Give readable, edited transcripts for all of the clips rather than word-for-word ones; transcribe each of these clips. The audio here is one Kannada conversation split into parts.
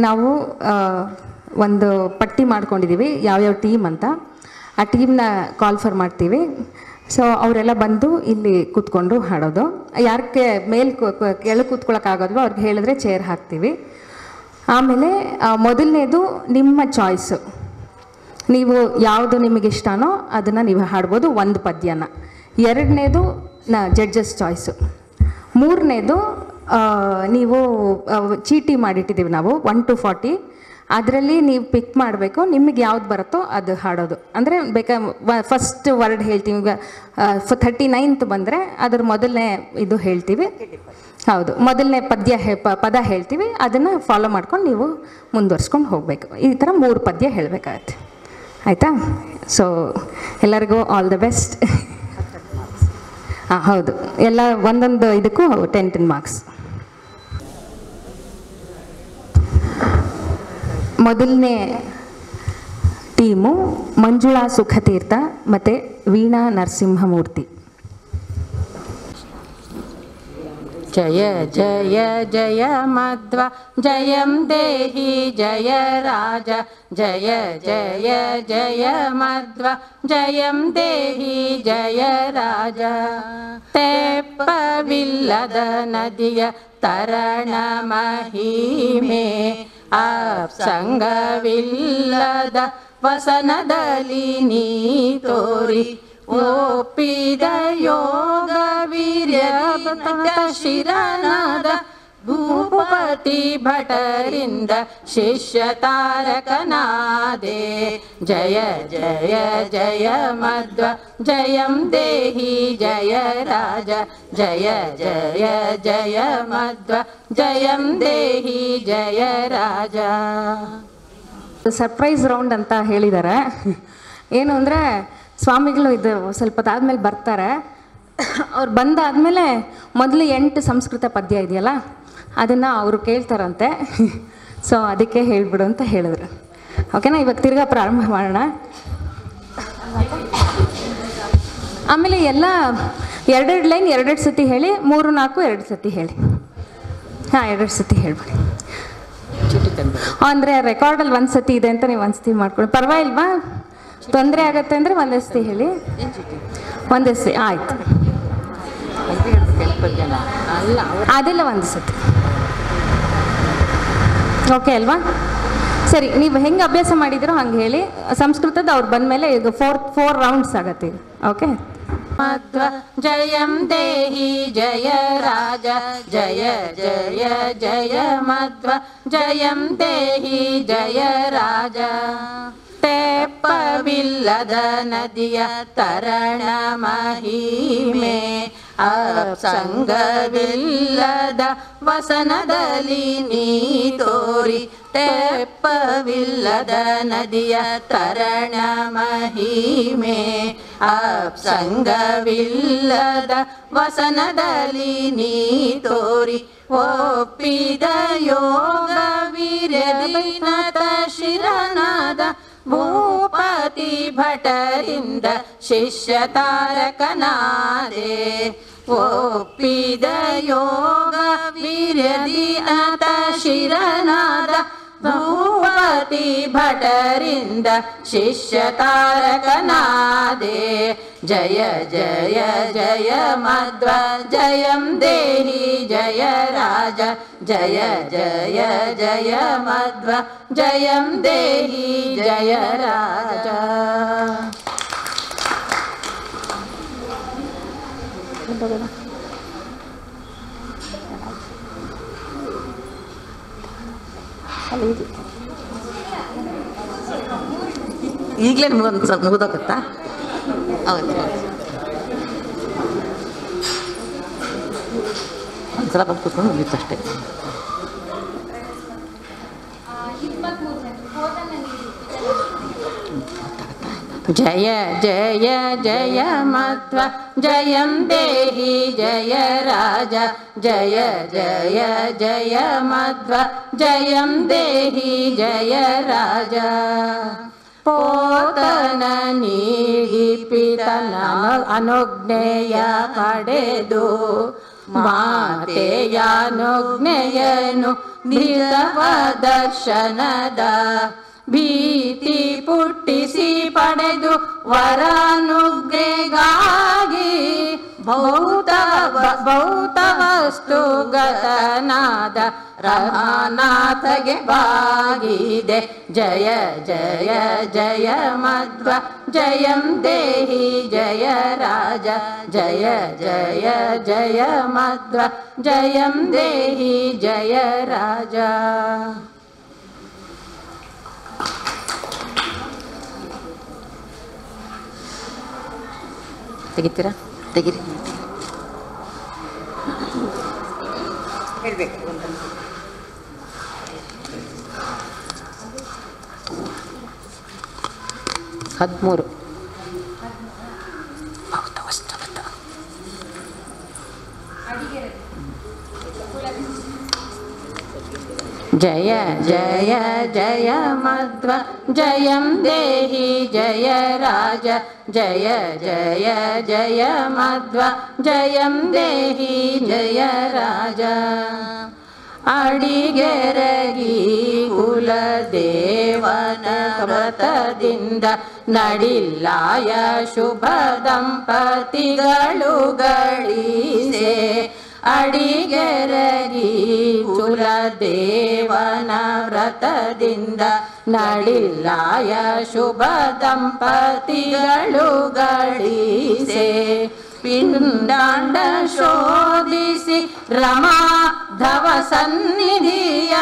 ನಾವು ಒಂದು ಪಟ್ಟಿ ಮಾಡ್ಕೊಂಡಿದ್ದೀವಿ ಯಾವ್ಯಾವ ಟೀಮ್ ಅಂತ. ಆ ಟೀಮ್ನ ಕಾಲ್ ಫಾರ್ ಮಾಡ್ತೀವಿ. ಸೊ ಅವರೆಲ್ಲ ಬಂದು ಇಲ್ಲಿ ಕೂತ್ಕೊಂಡು ಹಾಡೋದು. ಯಾರಿಗೆ ಕೆಳಗೆ ಕೂತ್ಕೊಳ್ಳೋಕ್ಕಾಗೋದ್ವೋ ಅವ್ರಿಗೆ ಹೇಳಿದ್ರೆ ಚೇರ್ ಹಾಕ್ತೀವಿ. ಆಮೇಲೆ ಮೊದಲನೇದು ನಿಮ್ಮ ಚಾಯ್ಸು, ನೀವು ಯಾವುದು ನಿಮಗೆ ಇಷ್ಟನೋ ಅದನ್ನು ನೀವು ಹಾಡ್ಬೋದು, ಒಂದು ಪದ್ಯನ. ಎರಡನೇದು ಜಡ್ಜಸ್ ಚಾಯ್ಸು. ಮೂರನೇದು ನೀವು ಚೀಟಿ ಮಾಡಿಟ್ಟಿದ್ದೀವಿ ನಾವು 1 to 40. ಅದರಲ್ಲಿ ನೀವು ಪಿಕ್ ಮಾಡಬೇಕು, ನಿಮಗೆ ಯಾವ್ದು ಬರುತ್ತೋ ಅದು ಹಾಡೋದು. ಅಂದರೆ ಫಸ್ಟ್ ವರ್ಡ್ ಹೇಳ್ತೀವಿ. ಈಗ 39th ಬಂದರೆ ಅದ್ರ ಮೊದಲನೇ ಇದು ಹೇಳ್ತೀವಿ. ಹೌದು, ಮೊದಲನೇ ಪದ ಹೇಳ್ತೀವಿ. ಅದನ್ನು ಫಾಲೋ ಮಾಡ್ಕೊಂಡು ನೀವು ಮುಂದುವರ್ಸ್ಕೊಂಡು ಹೋಗಬೇಕು. ಈ ಥರ 3 ಪದ್ಯ ಹೇಳಬೇಕಾಗತ್ತೆ. ಆಯಿತಾ? ಸೊ ಎಲ್ಲರಿಗೂ ಆಲ್ ದ ಬೆಸ್ಟ್. ಹೌದು, ಎಲ್ಲ ಒಂದೊಂದು ಇದಕ್ಕೂ 10 ಮಾರ್ಕ್ಸ್. ಮೊದಲನೇ ಟೀಮು ಮಂಜುಳಾ ಸುಖತೀರ್ಥ ಮತ್ತು ವೀಣಾ ನರಸಿಂಹಮೂರ್ತಿ. ಜಯ ಜಯ ಜಯ ಮಧ್ವ ಜಯಂ ದೇಹಿ ಜಯ ರಾಜ. ಜಯ ಜಯ ಜಯ ಮಧ್ವ ಜಯಂ ದೇಹಿ ಜಯ ರಾಜ. ತೆಪ್ಪವಿಲ್ಲದ ನದಿಯ ತರಣ ಮಹಿಮೆ, ಸಂಗವಿಲ್ಲದ ವಸನದಲ್ಲಿ ನೀ ತೋರಿ. ಒಪ್ಪಿದ ಯೋಗ ವೀರ್ಯ ಶಿರನಾದ ಭೂಪತಿ ಭಟರಿಂದ ಶಿಷ್ಯ ತಾರಕನಾದೆ. ಜಯ ಜಯ ಜಯ ಮಧ್ವ ಜಯಂ ದೇಹಿ ಜಯ ರಾಜ. ಜಯ ಜಯ ಜಯ ಮಧ್ವ ಜಯಂ ದೇಹಿ ಜಯ ರಾಜ. ಸರ್ಪ್ರೈಸ್ ರೌಂಡ್ ಅಂತ ಹೇಳಿದ್ದಾರೆ. ಏನು ಅಂದರೆ, ಸ್ವಾಮಿಗಳು ಇದು ಸ್ವಲ್ಪ ಆದಮೇಲೆ ಬರ್ತಾರೆ. ಅವ್ರು ಬಂದಾದಮೇಲೆ ಮೊದಲು 8 ಸಂಸ್ಕೃತ ಪದ್ಯ ಇದೆಯಲ್ಲ, ಅದನ್ನು ಅವರು ಕೇಳ್ತಾರಂತೆ. ಸೊ ಅದಕ್ಕೆ ಹೇಳಿಬಿಡು ಅಂತ ಹೇಳಿದ್ರು. ಓಕೆನಾ? ಇವಾಗ ತಿರ್ಗಾ ಪ್ರಾರಂಭ ಮಾಡೋಣ. ಆಮೇಲೆ ಎಲ್ಲ 2 ಲೈನ್ 2 ಸತಿ ಹೇಳಿ, 3, 4 2 ಸತಿ ಹೇಳಿ. 2 ಸತಿ ಹೇಳ್ಬಿಡಿ. ಅಂದರೆ ರೆಕಾರ್ಡಲ್ಲಿ 1 ಸತಿ ಇದೆ ಅಂತ ನೀವು 1 ಸತಿ ಮಾಡ್ಕೊಳ್ಳಿ. ಪರವಾಗಿಲ್ವಾ? ತೊಂದರೆ ಆಗತ್ತೆ ಅಂದರೆ 1 ಸತಿ ಹೇಳಿ. 1 ಸತಿ ಆಯಿತು. ಅದೆಲ್ಲ 1 ಸತಿ ಓಕೆ ಅಲ್ವಾ? ಸರಿ, ನೀವು ಹೆಂಗೆ ಅಭ್ಯಾಸ ಮಾಡಿದಿರೋ ಹಂಗೆ ಹೇಳಿ. ಸಂಸ್ಕೃತದ ಅವ್ರು ಬಂದಮೇಲೆ ಈಗ 4 ರೌಂಡ್ಸ್ ಆಗತ್ತೆ. ಓಕೆ? ಮಧ್ವ ಜಯಂ ದೇಹಿ ಜಯ ರಾಜ. ಜಯ ಜಯ ಜಯ ಮಧ್ವ ಜಯಂ ದೇಹಿ ಜಯ ರಾಜ. ತೆಪ್ಪವಿಲ್ಲದ ನದಿಯ ತರಣ ಮಹಿಮೆ, ಸಂಗವಿಲ್ಲದ ವಸನದಲ್ಲಿ ನೀ ತೋರಿ. ತೆಪ್ಪವಿಲ್ಲದ ನದಿಯ ತರಣ ಮಹಿಮೆ, ಸಂಗವಿಲ್ಲದ ವಸನದಲ್ಲಿ ನೀ ತೋರಿ. ಒಪ್ಪಿದ ಯೋಗ ವೀರ್ಯವಿನತ ಶಿರನಾದ ಭೂಪತಿ ಭಟರಿಂದ ಶಿಷ್ಯ ತಾರಕನಾದೆ. ಒಪ್ಪಿದ ಯೋಗ ವೀರ್ಯದಿನತ ಶಿರನಾದ ಭೂಪತಿ ಭಟರಿಂದ ಶಿಷ್ಯ ತಾರಕನಾದೆ. ಜಯ ಜಯ ಜಯ ಮಧ್ವ ಜಯಂ ದೇಹಿ ಜಯ ರಾಜ. ಜಯ ಜಯ ಜಯ ಮಧ್ವ ಜಯಂ ದೇಹಿ ಜಯ ರಾಜ. ಈಗಲೇ ಒಂದು ಸ್ವಲ್ಪ ಮುಗಿದೋಗುತ್ತಾ? ಹೌದು, ಒಂದ್ಸಲ ಬಂದು ಕೂತ್ಕೊಂಡು ಮುಗೀತು ಅಷ್ಟೇ. ಜಯ ಜಯ ಜಯ ಮಧ್ವ ಜಯಂ ದೇಹಿ ಜಯ ರಾಜ. ಜಯ ಜಯ ಜಯ ಮಧ್ವ ಜಯಂ ದೇಹಿ ಜಯ ರಾಜ. ಪೋತನ ನೀಡಿ ಪಿತನ ಅನುಜ್ಞೆಯ ಪಡೆದು ಮಾತೆಯಾನುಜ್ಞೆಯನು ನಿಜವ ದರ್ಶನದ ಭೀತಿ ಪುಟ್ಟಿಸಿ ಪಡೆದು ವರಾನುಗ್ರೆಗಾಗಿ ಭೌತ ವಸ್ತುಗತನಾದ ರಮಾನಾಥಗೆ ಬಾಗಿದೆ. ಜಯ ಜಯ ಜಯ ಮಧ್ವ ಜಯಂ ದೇಹಿ ಜಯ ರಾಜ ಜಯ ಜಯ ಜಯ ಮಧ್ವ ಜಯಂ ದೇಹಿ ಜಯ ರಾಜ. ತೆಗಿತೀರಾ? ತೆಗಿರಿ. ಹೇಳ್ಬೇಕು 13 ಜಯ ಜಯ ಜಯ ಮಧ್ವ ಜಯಂ ದೇಹಿ ಜಯ ರಾಜ ಜಯ ಜಯ ಜಯ ಮಧ್ವ ಜಯಂ ದೇಹಿ ಜಯ ರಾಜ. ಅಡಿಗೆರಗಿ ಕುಲದೇವನ ವ್ರತದಿಂದ ನಡಿಲ್ಲಾಯ ಶುಭ ದಂಪತಿಗಳು ಗಳಿಸೆ. ಅಡಿಗೆರಗಿ ಕುಲದೇವನ ವ್ರತದಿಂದ ನಡಿಲ್ಲಾಯ ಶುಭ ದಂಪತಿಗಳು ಗಳಿಸೆ. ಪಿಂಡಾಂಡ ಶೋಧಿಸಿ ರಮಾಧವ ಸನ್ನಿಧಿಯ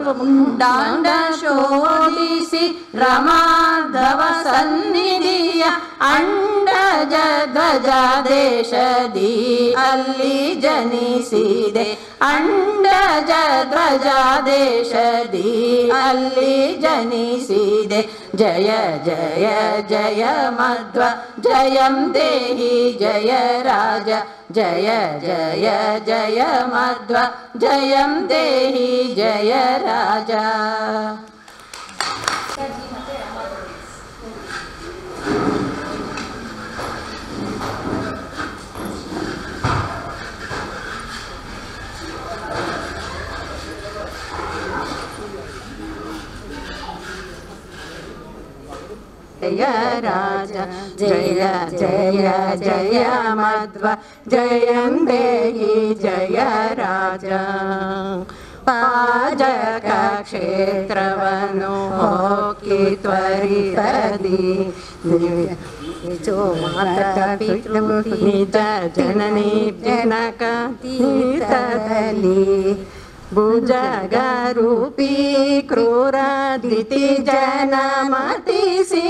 ಪಿಂಡಾಂಡ ಶೋಧಿಸಿ ರಮಾಧವ ಸನ್ನಿಧಿಯ ಅಂಡಜ ಧ್ವಜ ದೇಶದಿ ಅಲ್ಲಿ ಜನಿಸಿದೆ. ಅಂಡಜ ಧ್ವಜ ದೇಶದಿ ಅಲ್ಲಿ ಜನಿಸಿದೆ. ಜಯ ಜಯ ಜಯ ಮಧ್ವ ಜಯಂ ದೇಹಿ ಜಯ ರಾಜ ಜಯ ಜಯ ಜಯ ಮಧ್ವ ಜಯಂ ದೇಹಿ ಜಯ ರಾಜ. ಜಯ ರಾಜ ಜಯ ಜಯ ಜಯ ಮಧ್ವ ಜಯಂ ದೇಹಿ ಜಯ ರಾಜ. ಪಾಜಕ ಕ್ಷೇತ್ರವನ್ನು ಹೋಗಿ ತ್ವರಿತದಿ ನಿಜೋ ಮಾತ ನಿಜ ಜನನಿ ಜನಕ ತೀರ್ಥದಲ್ಲಿ ಭುಜಗರೂಪಿ ಕ್ರೂರದಿತಿ ಜನಮತಿಸಿ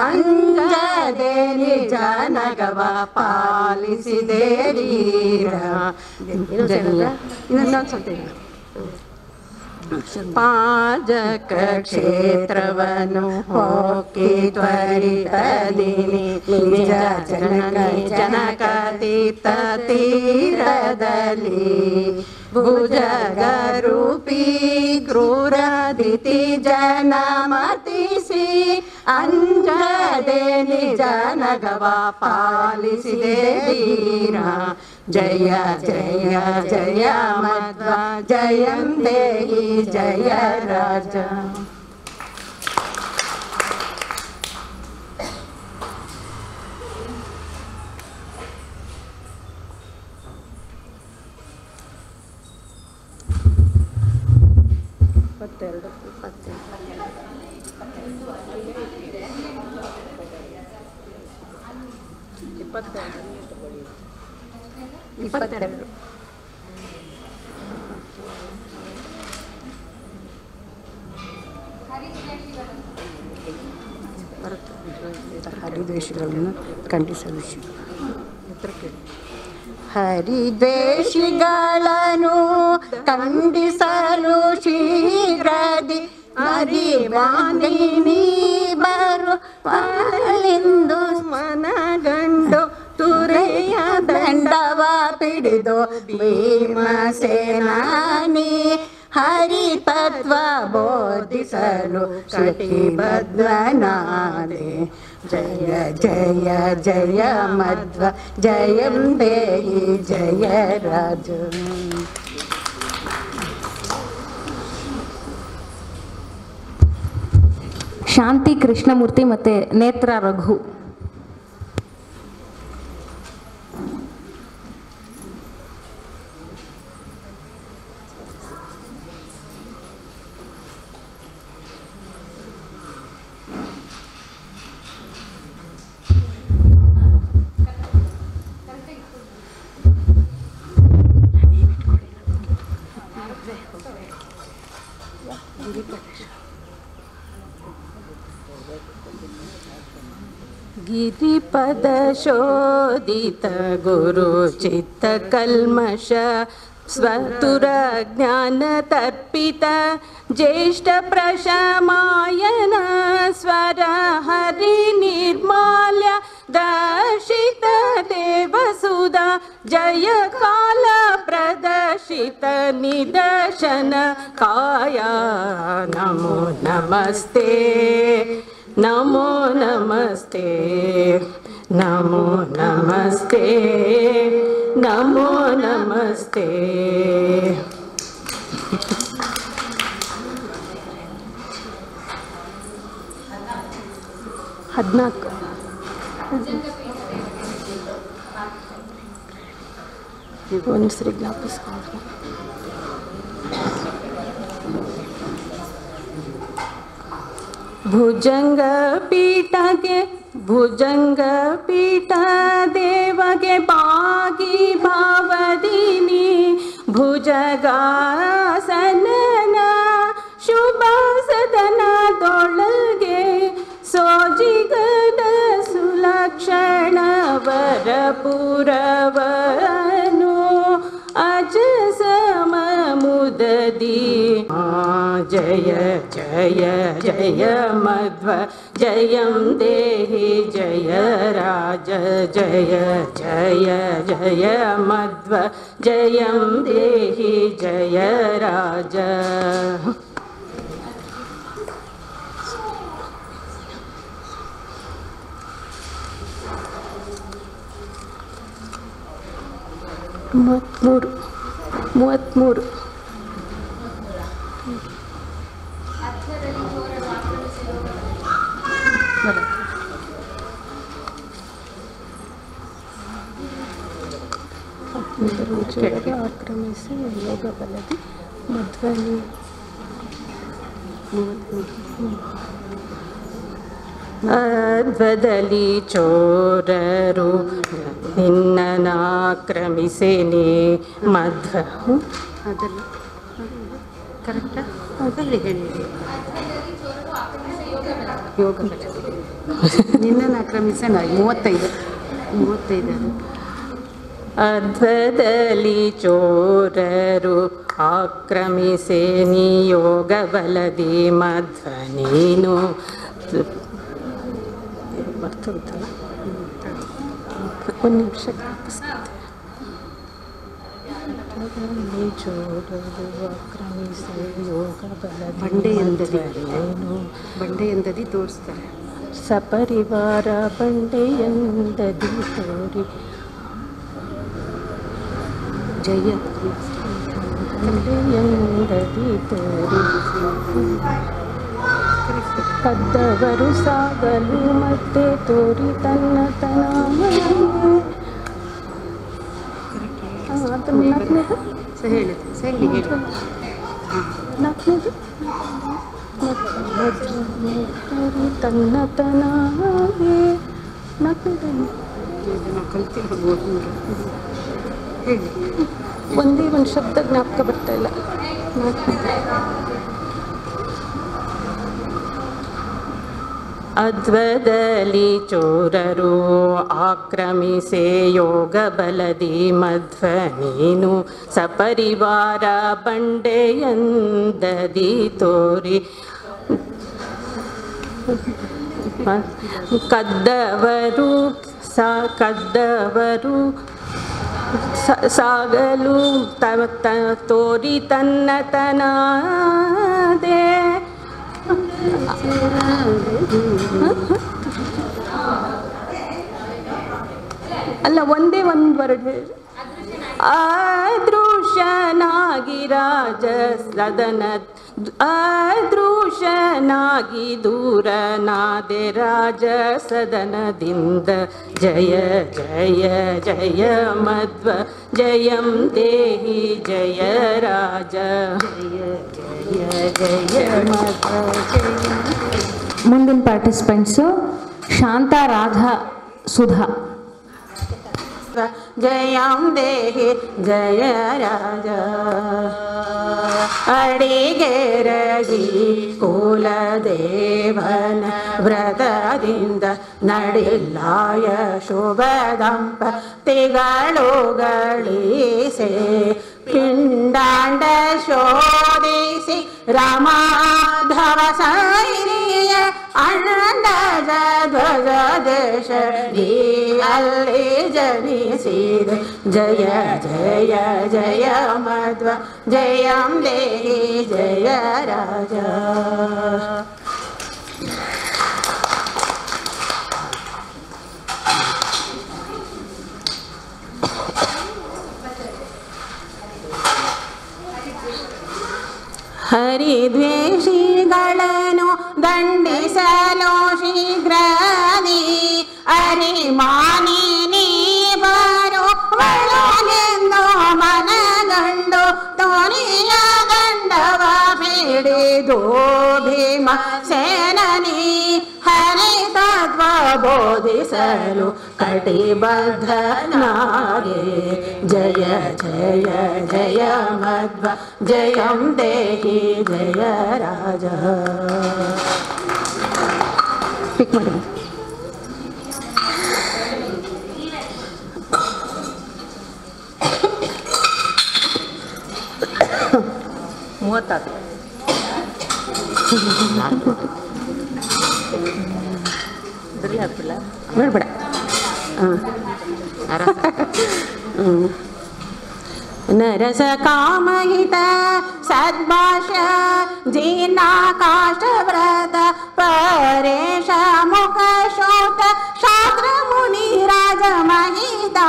ಅಂಜದೆ ನಿಜ ನಗವ ಪಾಲಿಸಿದೆ ವೀರ. ಪಾಜಕ ಕ್ಷೇತ್ರವನ್ನು ಹೋಗಿ ತ್ವರಿತದಿನಿ ನಿಜ ಜನನಿ ಜನಕ ತೀರ್ಥ ತೀರದಲ್ಲಿ ಭುಜಗರೂಪಿ ಕ್ರೂರದಿತಿ ಜನಮತಿಸಿ ಅಂಜದೆ ನಿಜ ನಗವ ಪಾಲಿಸಿದೆ ವೀರ. ಜಯ ಜಯ ಜಯ ಮಧ್ವ ಜಯಂ ದೇಹಿ ಜಯ ರಾಜ. ಇಪ್ಪತ್ತೆರಡು ಹರಿದ್ವೇಷಗಳನ್ನು ಖಂಡಿಸುವ ವಿಷಯ. ಹರಿದ್ವೇಷಿಗಳನ್ನು ಖಂಡಿಸಲು ಶೀಘ್ರದಿ ಅರಿವಾಣಿನಿ ಬರು ಪಾಲಿಂದು ಮನಗಂಡು ತುರೆಯ ದಂಡವ ಪಿಡಿದು ಭೀಮಸೇನಾನಿ ಹರಿತತ್ವ ಬೋಧಿಸಲು ಕಟಿಬದ್ಧನಾದೆ. ಜಯ ಜಯ ಜಯ ಮಧ್ವ ಜಯಂ ದೇಹಿ ಜಯ ಜಯರಾಜ. ಶಾಂತಿ ಕೃಷ್ಣಮೂರ್ತಿ ಮತ್ತು ನೇತ್ರ ರಘು. ಗಿರಿಪದ ಶೋಧಿತ ಗುರು ಚಿತ್ತ ಕಲ್ಮಷ ಸ್ವತುರ ಜ್ಞಾನ ತರ್ಪಿತ ಜ್ಯೇಷ್ಠ ಪ್ರಶಮಾಯನ ಸ್ವರ ಹರಿ ನಿರ್ಮಾಲ್ಯ ದರ್ಶಿತ ದೇವಸುಧಾ ಜಯ ಕಾಲ ಪ್ರದರ್ಶಿತ ನಿದರ್ಶನ ಕಾಯ ನಮೋ ನಮಸ್ತೆ ನಮೋ ನಮಸ್ತೆ ನಮೋ ನಮಸ್ತೆ ನಮೋ ನಮಸ್ತೆ. ಹದಿನಾಲ್ಕು ಒಂದು ಸರಿ ಜ್ಞಾಪಿಸ್ಕೊಂಡು ಭುಜಂಗ ಪೀಠಗೆ ಭುಜಂಗ ಪೀಠ ದೇವಗೆ ಬಾಗಿ ಭಾವದಿನಿ ಭುಜಗಾಸನನ ಶುಭ ಸದನದೊಳಗೆ ಸೋಜಿಗದ ಸುಲಕ್ಷಣ ವರಪುರವನು ಅಜಸ ಮುದದಿ. ಜಯ ಜಯ ಜಯ ಮಧ್ವ ಜಯಂ ದೇಹಿ ಜಯ ರಾಜ ಜಯ ಜಯ ಜಯ ಮಧ್ವ ಜಯಂ ದೇಹಿ ಜಯ ರಾಜ. ಮೂವತ್ತ್ಮೂರು ಆಕ್ರಮಿಸಿ ಯೋಗ ಬಲದಿ ಮಧ್ವನಿ. ಅದ್ವದಲ್ಲಿ ಚೋರರು ನಿನ್ನನಾಕ್ರಮಿಸೇನೆ ಮಧ್ವ. ಅದಲ್ಲ ಕರೆಕ್ಟಾ? ಅದಲ್ಲಿ ಹೇಳಿ ಯೋಗ ಬಲದಿ ನಿನ್ನನ್ನು ಆಕ್ರಮಿಸಿ 35 ಅದ್ವದಲ್ಲಿ ಚೋರರು ಆಕ್ರಮಿಸೆ ನಿಯೋಗ ಬಲದಿ ಮಧ್ವ ನೀನು. ಬರ್ತುಂಟಲ್ಲ ಒಂದು ನಿಮಿಷ ಚೋರರು ಆಕ್ರಮಿಸಿ ಯೋಗ ಬಲದಿ ಬಂಡೆಯಂದದಿ ತೋರಿಸ್ತಾರೆ. ಸಪರಿವಾರ ಬಂಡೆಯಂದದಿ ತೋರಿ ಜಯ ಬಂಡೆಯಂದದಿ ತೋರಿ ಕದ್ದವರು ಸಾಗಲು ಮತ್ತೆ ತೋರಿ ತನ್ನ ಹೇಳಿದೆ ನಾಲ್ಕನೇದು ತೋರಿ ತನ್ನ ತನಾಗೆ ನಾವು ಕಲ್ತಿರ್ಬೋದು ಹೇಳಿ. ಒಂದೇ ಒಂದು ಶಬ್ದ ಜ್ಞಾಪಕ ಬರ್ತಾ ಇಲ್ಲ. ಅದ್ವದಲ್ಲಿ ಚೋರರು ಆಕ್ರಮಿಸೆ ಯೋಗ ಬಲದಿ ಮಧ್ವ ನೀನು ಸಪರಿವಾರ ಬಂಡೆಯಂದದಿ ತೋರಿ ಕದ್ದವರು ಸಾಗಲು ತೋರಿ ತನ್ನ ತನಾದೆ. ಅಲ್ಲ ಒಂದೇ ಒಂದು ವರ್ಡ್ ಹೇಳಿ. ಅದೃಶ್ಯನಾಗಿ ರಾಜ ಸದನ ಅದೃಶ್ಯನಾಗಿ ದೂರನಾದೆ ರಾಜ ಸದನದಿಂದ ಜಯ ಜಯ ಜಯ ಮಧ್ವ ಜಯಂ ದೇಹಿ ಜಯ ರಾಜ ಜಯ ಜಯ ಜಯ ಮಧ್ವ ಜಯ. ಮುಂದಿನ ಪಾರ್ಟಿಸಿಪೆಂಟ್ಸು ಶಾಂತ ರಾಧಾ ಸುಧಾ. ಜಯಂ ದೇಹಿ ಜಯ ರಾಜ ಅಡಿಗೆರಗಿ ಕುಲದೇವನ ವ್ರತದಿಂದ ನಡಿಲಾಯ ಶುಭ ದಂಪತಿಗಳು ಗಳಿಸೆ ಪಿಂಡಾಂಡ ಶೋಧಿಸಿ ರಾಮಾಧವ ಸೈರಿಯ ಅಂಡಜ ಧ್ವಜ ದೇಶ ಅಲ್ಲಿ ಜನಿಸಿದೆ ಜಯ ಜಯ ಜಯ ಮಧ್ವ ಜಯಂ ದೇಹಿ ಜಯ ರಾಜ. ಹರಿದ್ವೇಷಿಗಳನ್ನು ದಂಡಿಸಲು ಶೀಘ್ರದಿ ಅರಿಮಾನಿ ನೀ ಬರೋ ಒಳಗೆಂದು ಮನಗಂಡು ತೋರಿಯ ದಂಡವ ಹಿಡಿದು ಭೀಮ ಸೇನನಿ ಹರಿ ತತ್ವ ಬೋಧಿಸಲು ಕಟಿಬದ್ಧನಾಗೆ ಜಯ ಜಯ ಜಯ ಮಧ್ವ ಜಯಂ ದೇಹಿ ಜಯ ರಾಜ. ಪಿಕ್ ಮಾಡಿ. ಮೂವತ್ತಾರು ಇದರಲ್ಲಿ ಹಾಕ್ಬಿಲ್ಲ ಬೇಡ. ನರಸ ಕಾಮಹಿತ ಸದ್ಭಾಷ್ಯ ಜೀರ್ಣಾಕಾಶ ವ್ರತ ಪರೇಶ ಮುಖ ಶೋತ ಶಾಸ್ತ್ರ ಮುನಿ ರಾಜ ಮಹಿತ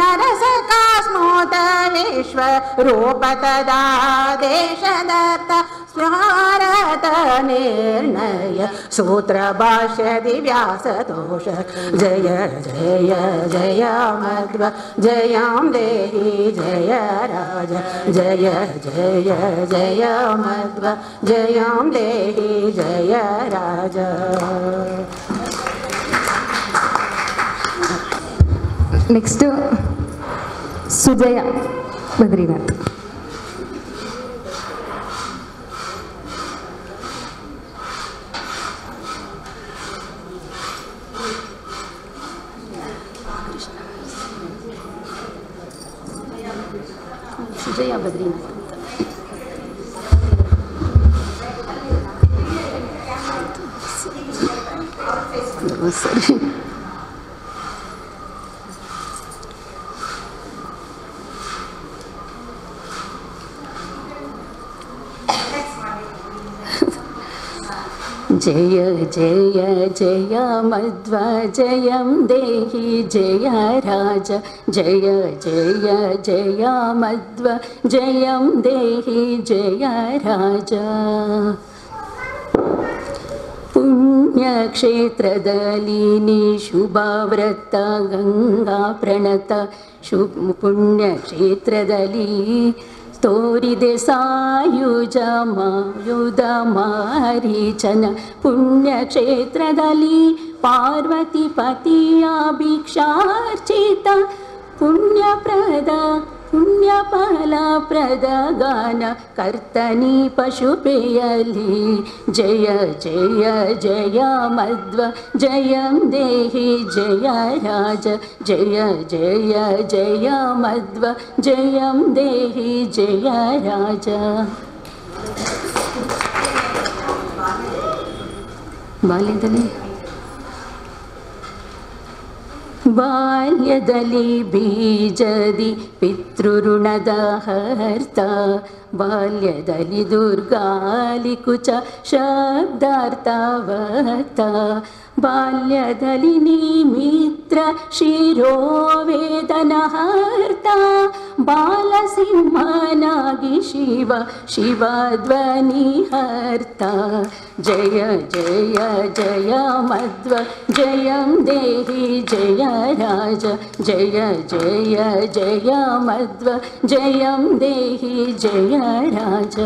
ನರಸ ಕಾಸ್ಮೋತ ವಿಶ್ವ ರೂಪ ತದಾ ದೇಶದತ್ತ ಸ್ಮಾರತ ನಿರ್ಣಯ ಸೂತ್ರ ಭಾಷ್ಯ ದಿವ್ಯಾಸ ದೋಷ ಜಯ ಜಯ ಜಯ ಮಧ್ವ ಜಯಂ ದೇಹಿ ಜಯ ರಾಜ ಜಯ ಜಯ ಜಯ ಮಧ್ವ ಜಯಂ ದೇಹಿ ಜಯ ರಾಜ. ನೆಕ್ಸ್ಟ್ ಸುಜಯ ಬದ್ರಿನಾಥ್. ಸುಜಯ ಬದ್ರಿನಾಥ್. ಸರಿ. जय जय जय मध्व जयं देहि जय राज जय जय जय मध्व जयं देहि जय राज. पुण्यक्षेत्रदली शुभव्रत गंगा प्रणत पुण्यक्षेत्रदली ತೋರಿದೆ ಸಾಯುಜ ಮಾಯುಧ ಮಾರೀಚನ ಪುಣ್ಯಕ್ಷೇತ್ರದಲ್ಲಿ ಪಾರ್ವತಿ ಪತಿಯ ಭಿಕ್ಷಾರ್ಚಿತ ಪುಣ್ಯಪ್ರದ ಪುಣ್ಯಫಲಪ್ರದ ಗಾನ ಕರ್ತನಿ ಪಶುಪೆಯಲಿ ಜಯ ಜಯ ಜಯ ಮಧ್ವ ಜಯಂ ದೇಹಿ ಜಯ ರಾಜ ಜಯ ಜಯ ಜಯ ಮಧ್ವ ಜಯಂ ದೇಹಿ ಜಯ ರಾಜ. ಬಾಲ್ಯದಲ್ಲಿ ಬಾಲ್ಯದಲ್ಲಿ ಬೀಜದಿ ಪಿತೃಋಣದ ಹರ್ತ, ಬಾಲ್ಯದಲ್ಲಿ ದುರ್ಗಾಲಿ ಕುಚ ಶಬ್ದಾರ್ಥವರ್ತ, ಬಾಲ್ಯದಲ್ಲಿ ನಿಮಿತ್ರ ಶಿರೋವೇದನ ಹರ್ತ, ಬಾಲಸಿಂಹನಾಗಿ ಶಿವ ಶಿವಧ್ವನಿ ಹರ್ತ. ಜಯ ಜಯ ಜಯ ಮಧ್ವ ಜಯಂ ದೇಹಿ ಜಯ ರಾಜ, ಜಯ ಜಯ ಜಯ ಮಧ್ವ ಜಯಂ ದೇಹಿ ಜಯ ರಾಜ.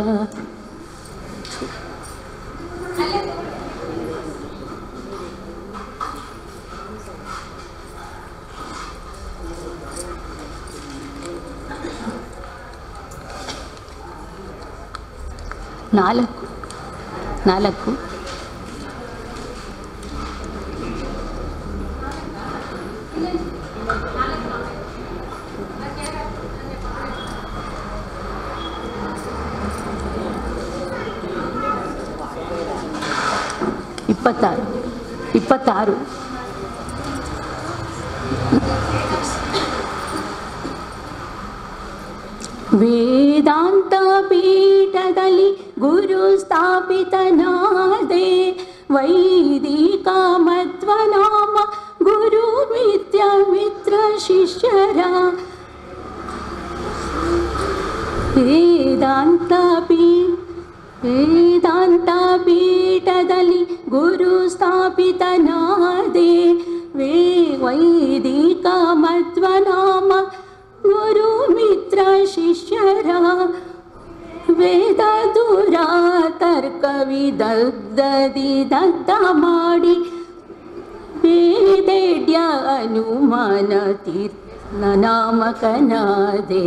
ನಾಲ್ಕು ಇಪ್ಪತ್ತಾರು ವೇದಾಂತ ಪೀಠದಲ್ಲಿ ಗುರು ಸ್ಥಾಪಿತನಾದೆ, ವೈದಿಕ ಮಧ್ವನಾಮ ಗುರು ಮಿತ್ರ ಮಿತ್ರ ಶಿಷ್ಯರ. ವೇದಾಂತ ಪೀಠದಲ್ಲಿ ಗುರು ಸ್ಥಾಪಿತನಾದೆ, ವೈದಿಕ ಮಧ್ವನಾಮ ಗುರು ಮಿತ್ರ ಶಿಷ್ಯರ. ವೇದ ದೂರ ತರ್ಕವಿದಗ್ಧದಿ ದಗ್ಧ ಮಾಡಿ, ವೇದೇಡ್ಯ ಹನುಮಾನ ತೀರ್ಥ ನಾಮಕನಾದೆ.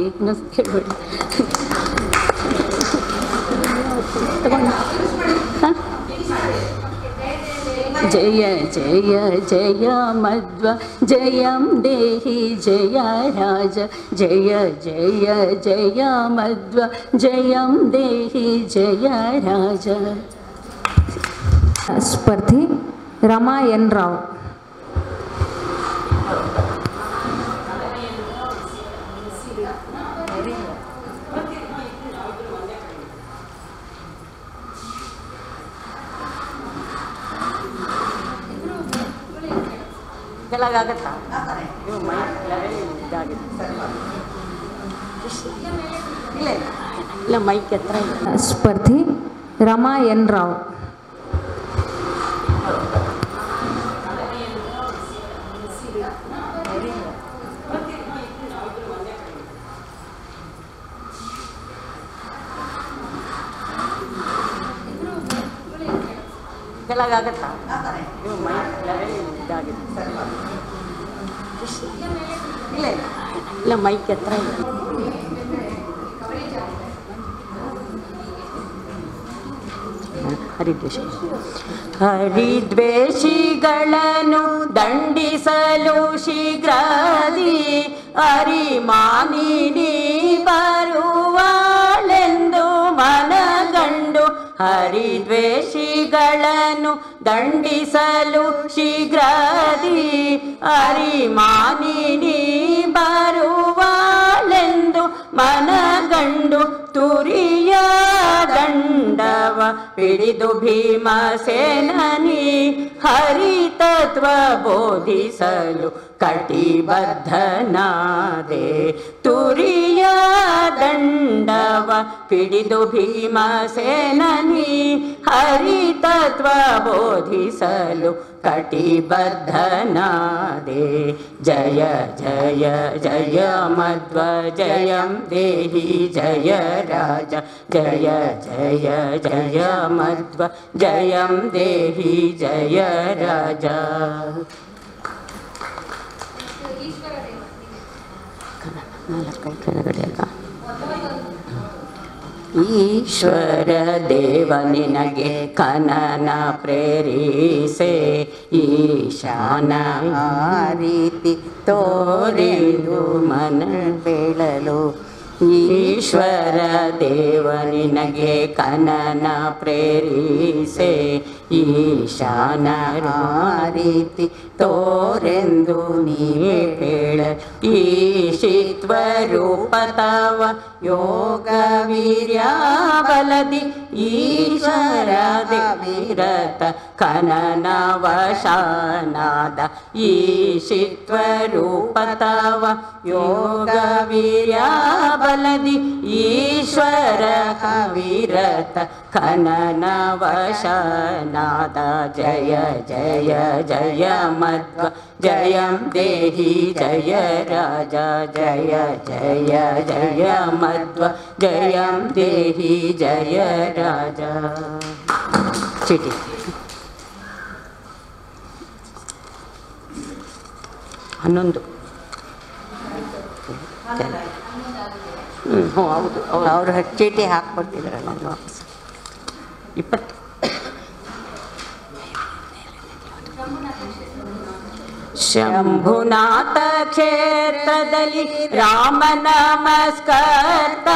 ಜಯ ಜಯ ಜಯ ಮಧ್ವ ಜಯಂ ದೇಹಿ ಜಯ ರಾಜ, ಜಯ ಜಯ ಜಯ ಮಧ್ವ ಜಯಂ ದೇಹಿ ಜಯ ರಾಜ. ಸ್ಪರ್ಧಿ ರಮಾ ಎನ್ ರಾವ್. ಕೆಳಗಾಗತ್ತಾ? ಇಲ್ಲ ಮೈಕ್ ಹತ್ರ. ಸ್ಪರ್ಧಿ ರಮಾ ಎನ್ ರಾವ್. ಕೆಳಗಾಗತ್ತಾ? ಇಲ್ಲ ಮೈಕ್ ಹತ್ರ. ಹರಿದ್ವೇಷಿಗಳನ್ನು ದಂಡಿಸಲು ಶೀಘ್ರದಿ ಅರಿಮಾನಿನಿ ಬರುವಳೆಂದು ಮನಗಂಡು, ಹರಿದ್ವೇಷಿಗಳನ್ನು ದಂಡಿಸಲು ಶೀಘ್ರದಿ ಅರಿಮಾನಿನಿ ಬರುವಳೆಂದು ಮನಗಂಡು, ತುರಿಯ ದಂಡವ ಪಿಡಿದು ಭೀಮಸೇನನಿ ಹರಿತತ್ವ ಬೋಧಿಸಲು ಕಟಿಬದ್ಧನಾದೆ. ತುರಿಯ ದಂಡವ ಪಿಡಿದು ಭೀಮಸೇನನಿ ಹರಿತತ್ವ ಬೋಧಿಸಲು ಕಟಿಬದ್ಧನಾದೆ. ಜಯ ಜಯ ಜಯ ಮಧ್ವ ಜಯಂ ದೇಹಿ ಜಯ ರಾಜ, ಜಯ ಜಯ ಜಯ ಮಧ್ವ ಜಯಂ ದೇಹಿ ಜಯ ರಾಜ. ಈಶ್ವರ ದೇವ ನಿನಗೆ ಕನನ ಪ್ರೇರಿಸೆ, ಈಶಾನ ರೀತಿ ತೋರೆಂದು ಮನ ಬೇಳಲು. ಈಶ್ವರ ದೇವ ನಿನಗೆ ಕನನ ಪ್ರೇರಿಸೆ, ಈಶಾನ ರೀತಿ ತೋರೆಂದು ನೀವೇ ಹೇಳ ಈಶಿತ್ವ ರೂಪ ತವ ಯೋಗ ವೀರ್ಯ ಬಲದಿ ಈಶ್ವರ ವಿರತ ಕನನ ವಶನಾದ ಈಶಿತ್ವ ರೂಪ ತವ ಯೋಗ ವೀರ್ಯ ಬಲದಿ ಈಶ್ವರ ವಿರತ ಕನನ ವಶನಾದ ಜಯ ಜಯ ಜಯ ಮಧ್ವ ಜಯಂ ದೇಹಿ ಜಯ ರಾಜ ಜಯ ಜಯ ಜಯ ಮಧ್ವ ಜಯಂ ದೇಹಿ ಜಯ ರಾಜ. ಚೀಟಿ ಹನ್ನೊಂದು. ಹೌದು, ಅವರು ಚೀಟಿ ಹಾಕ್ಕೊಡ್ತಿದ್ರಲ್ಲ ವಾಪಸ್. 20. ಶಂಭುನಾಥ ಕ್ಷೇತ್ರದಲ್ಲಿ ರಾಮ ನಮಸ್ಕರ್ತ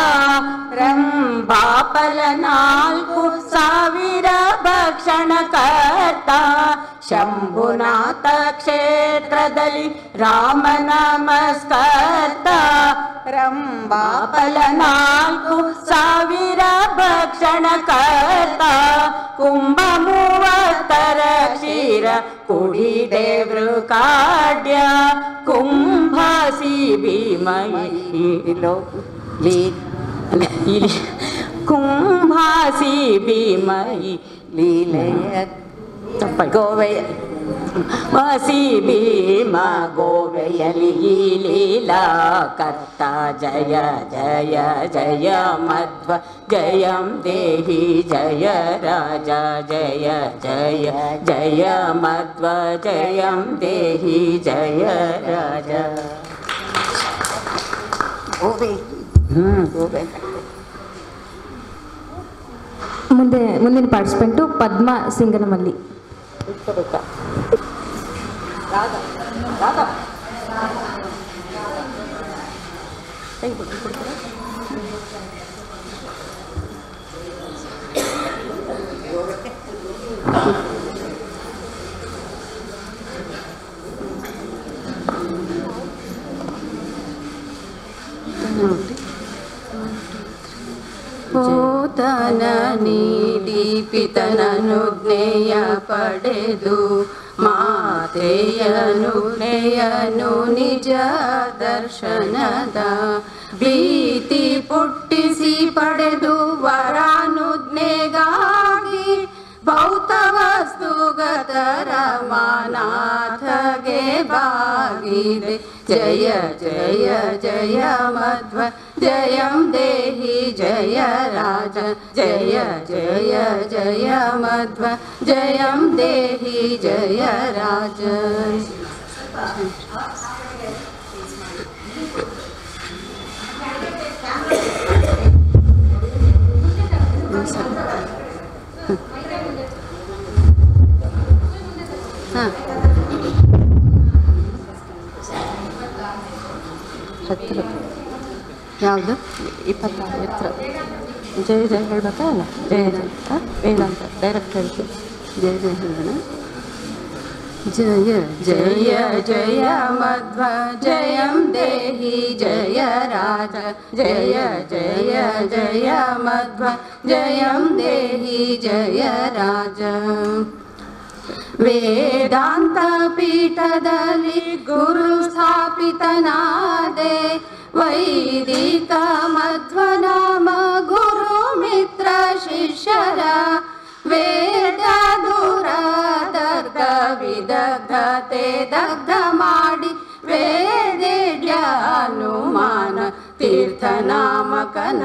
ರಂಭಾಪಲ 4,000 ಭಕ್ಷಣ ಕರ್ತ. ಶಂಭುನಾಥ ಕ್ಷೇತ್ರದಲ್ಲಿ ರಾಮ ನಮಸ್ಕರ್ತ ರಂಭಾಪಲ 4,000 ಭಕ್ಷಣ ಕರ್ತ. ಕುಂಭ 30 ಕ್ಷೀರ ಕುಡಿ ದೇವ್ರು ಕಾಡ್ಯ ಕುಂಭಾಸಿ ಭೀಮಯಿ ಕುಂಭಾಸಿ ಭೀಮಯಿ ಲೀಲೆಯ ಗೋವೆಯ ವಾಸಿ ಭೀಮ ಗೋವೆಯಲಿ ಲೀಲಾ ಕರ್ತ. ಜಯ ಜಯ ಜಯ ಮಧ್ವ ಜಯಂ ದೇಹಿ ಜಯ ರಾಜ ಜಯ ಜಯ ಜಯ ಮಧ್ವ ಜಯಂ ದೇಹಿ ಜಯ ರಾಜ. ಮುಂದಿನ ಪಾರ್ಟಿಸಿಪೆಂಟು ಪದ್ಮ ಸಿಂಗನಮಲ್ಲಿ. ಹೋತನ ನೀಡಿ ಪಿತನನು ಜ್ಞೇಯ ಪಡೆದು ಮಾತೆಯನು ಜ್ಞೇಯನು ನಿಜ ದರ್ಶನದ ಭೀತಿ ಪುಟ್ಟಿಸಿ ಪಡೆದು ವರಾನುಜ್ಞೆಗಾಗಿ ಭೌತ ವಸ್ತುಗತರ ಮಾನಾಥಗೆ ಬಾಗಿದೆ. ಜಯ ಜಯ ಜಯ ಮಧ್ವ ಜಯಂ ದೇಹಿ ಜಯ ರಾಜ ಜಯ ಜಯ ಜಯ ಮಧ್ವ ಜಯಂ ದೇಹಿ ಜಯ ರಾಜ. ಹತ್ತಿರ ಯಾವುದು 26 ಎತ್ತರ. ಜಯ ಜಯ ಹೇಳ್ಬೇಕಾ ಅಲ್ಲ? ಜಯ ಜಯ ವೇದಾಂತ ಡೈರೆಕ್ಟ್ ಹೇಳ್ತೀವಿ. ಜಯ ಜಯ ಹೇಳೋಣ. ಜಯ ಜಯ ಜಯ ಮಧ್ವ ಜಯಂ ದೇಹಿ ಜಯ ರಾಜ ಜಯ ಜಯ ಜಯ ಮಧ್ವ ಜಯಂ ದೇಹಿ ಜಯ ರಾಜ. ವೇದಾಂತ ಪೀಠದಲ್ಲಿ ಗುರು ಸ್ಥಾಪಿತನಾದೆ ವೈದಿಕ ಮಧ್ವ ನಾಮ ಗುರು ಮಿತ್ರ ಶಿಷ್ಯರ ವೇದ ದೂರ ದರ್ಗ ವಿದಗ್ಧತೆ ದಗ್ಧ ಮಾಡಿ ವೇದೇಡ್ಯಾನುಮಾನ ತೀರ್ಥನಾಮಕನಾದೆ.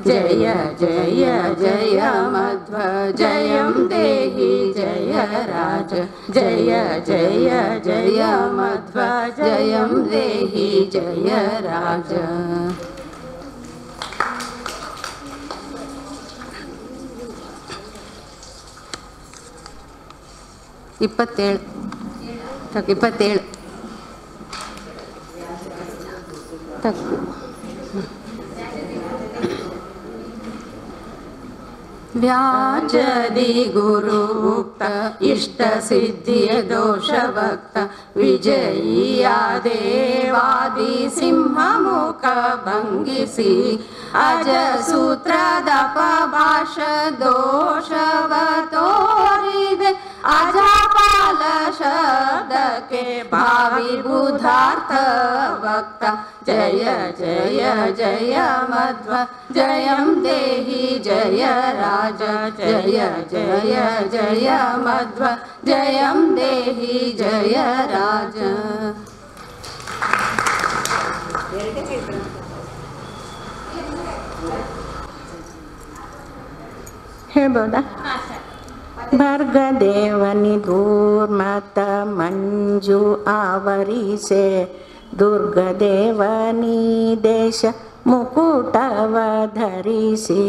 ಜಯ ಜಯ ಜಯ ಮಧ್ವ ಜಯಂ ದೇಹಿ ಜಯ ರಾಜ ಜಯ ಜಯ ಜಯ ಮಧ್ವ ಜಯಂ ದೇಹಿ ಜಯ ರಾಜ. 27 ತಪ್ಪು. व्याजदि गुरु उक्त इष्ट सिद्धि दोष भक्त विजयिया देवादि सिंह मुख भंगिसी अज सूत्र दप भाष दोषव तोरिदे अजपाल शब्द के भावी बुधार्थ वक्ता जय जय जय मध्व जयं देहि जय राज जय जय जय मध्व जयं देहि जय राज. ಹೇಳ್ಬೋದಾ? ಭರ್ಗದೇವನಿ ಧೂರ್ಮತ ಮಂಜು ಆವರಿಸೆ ದುರ್ಗದೇವನಿ ದೇಶ ಮುಕುಟವ ಧರಿಸಿ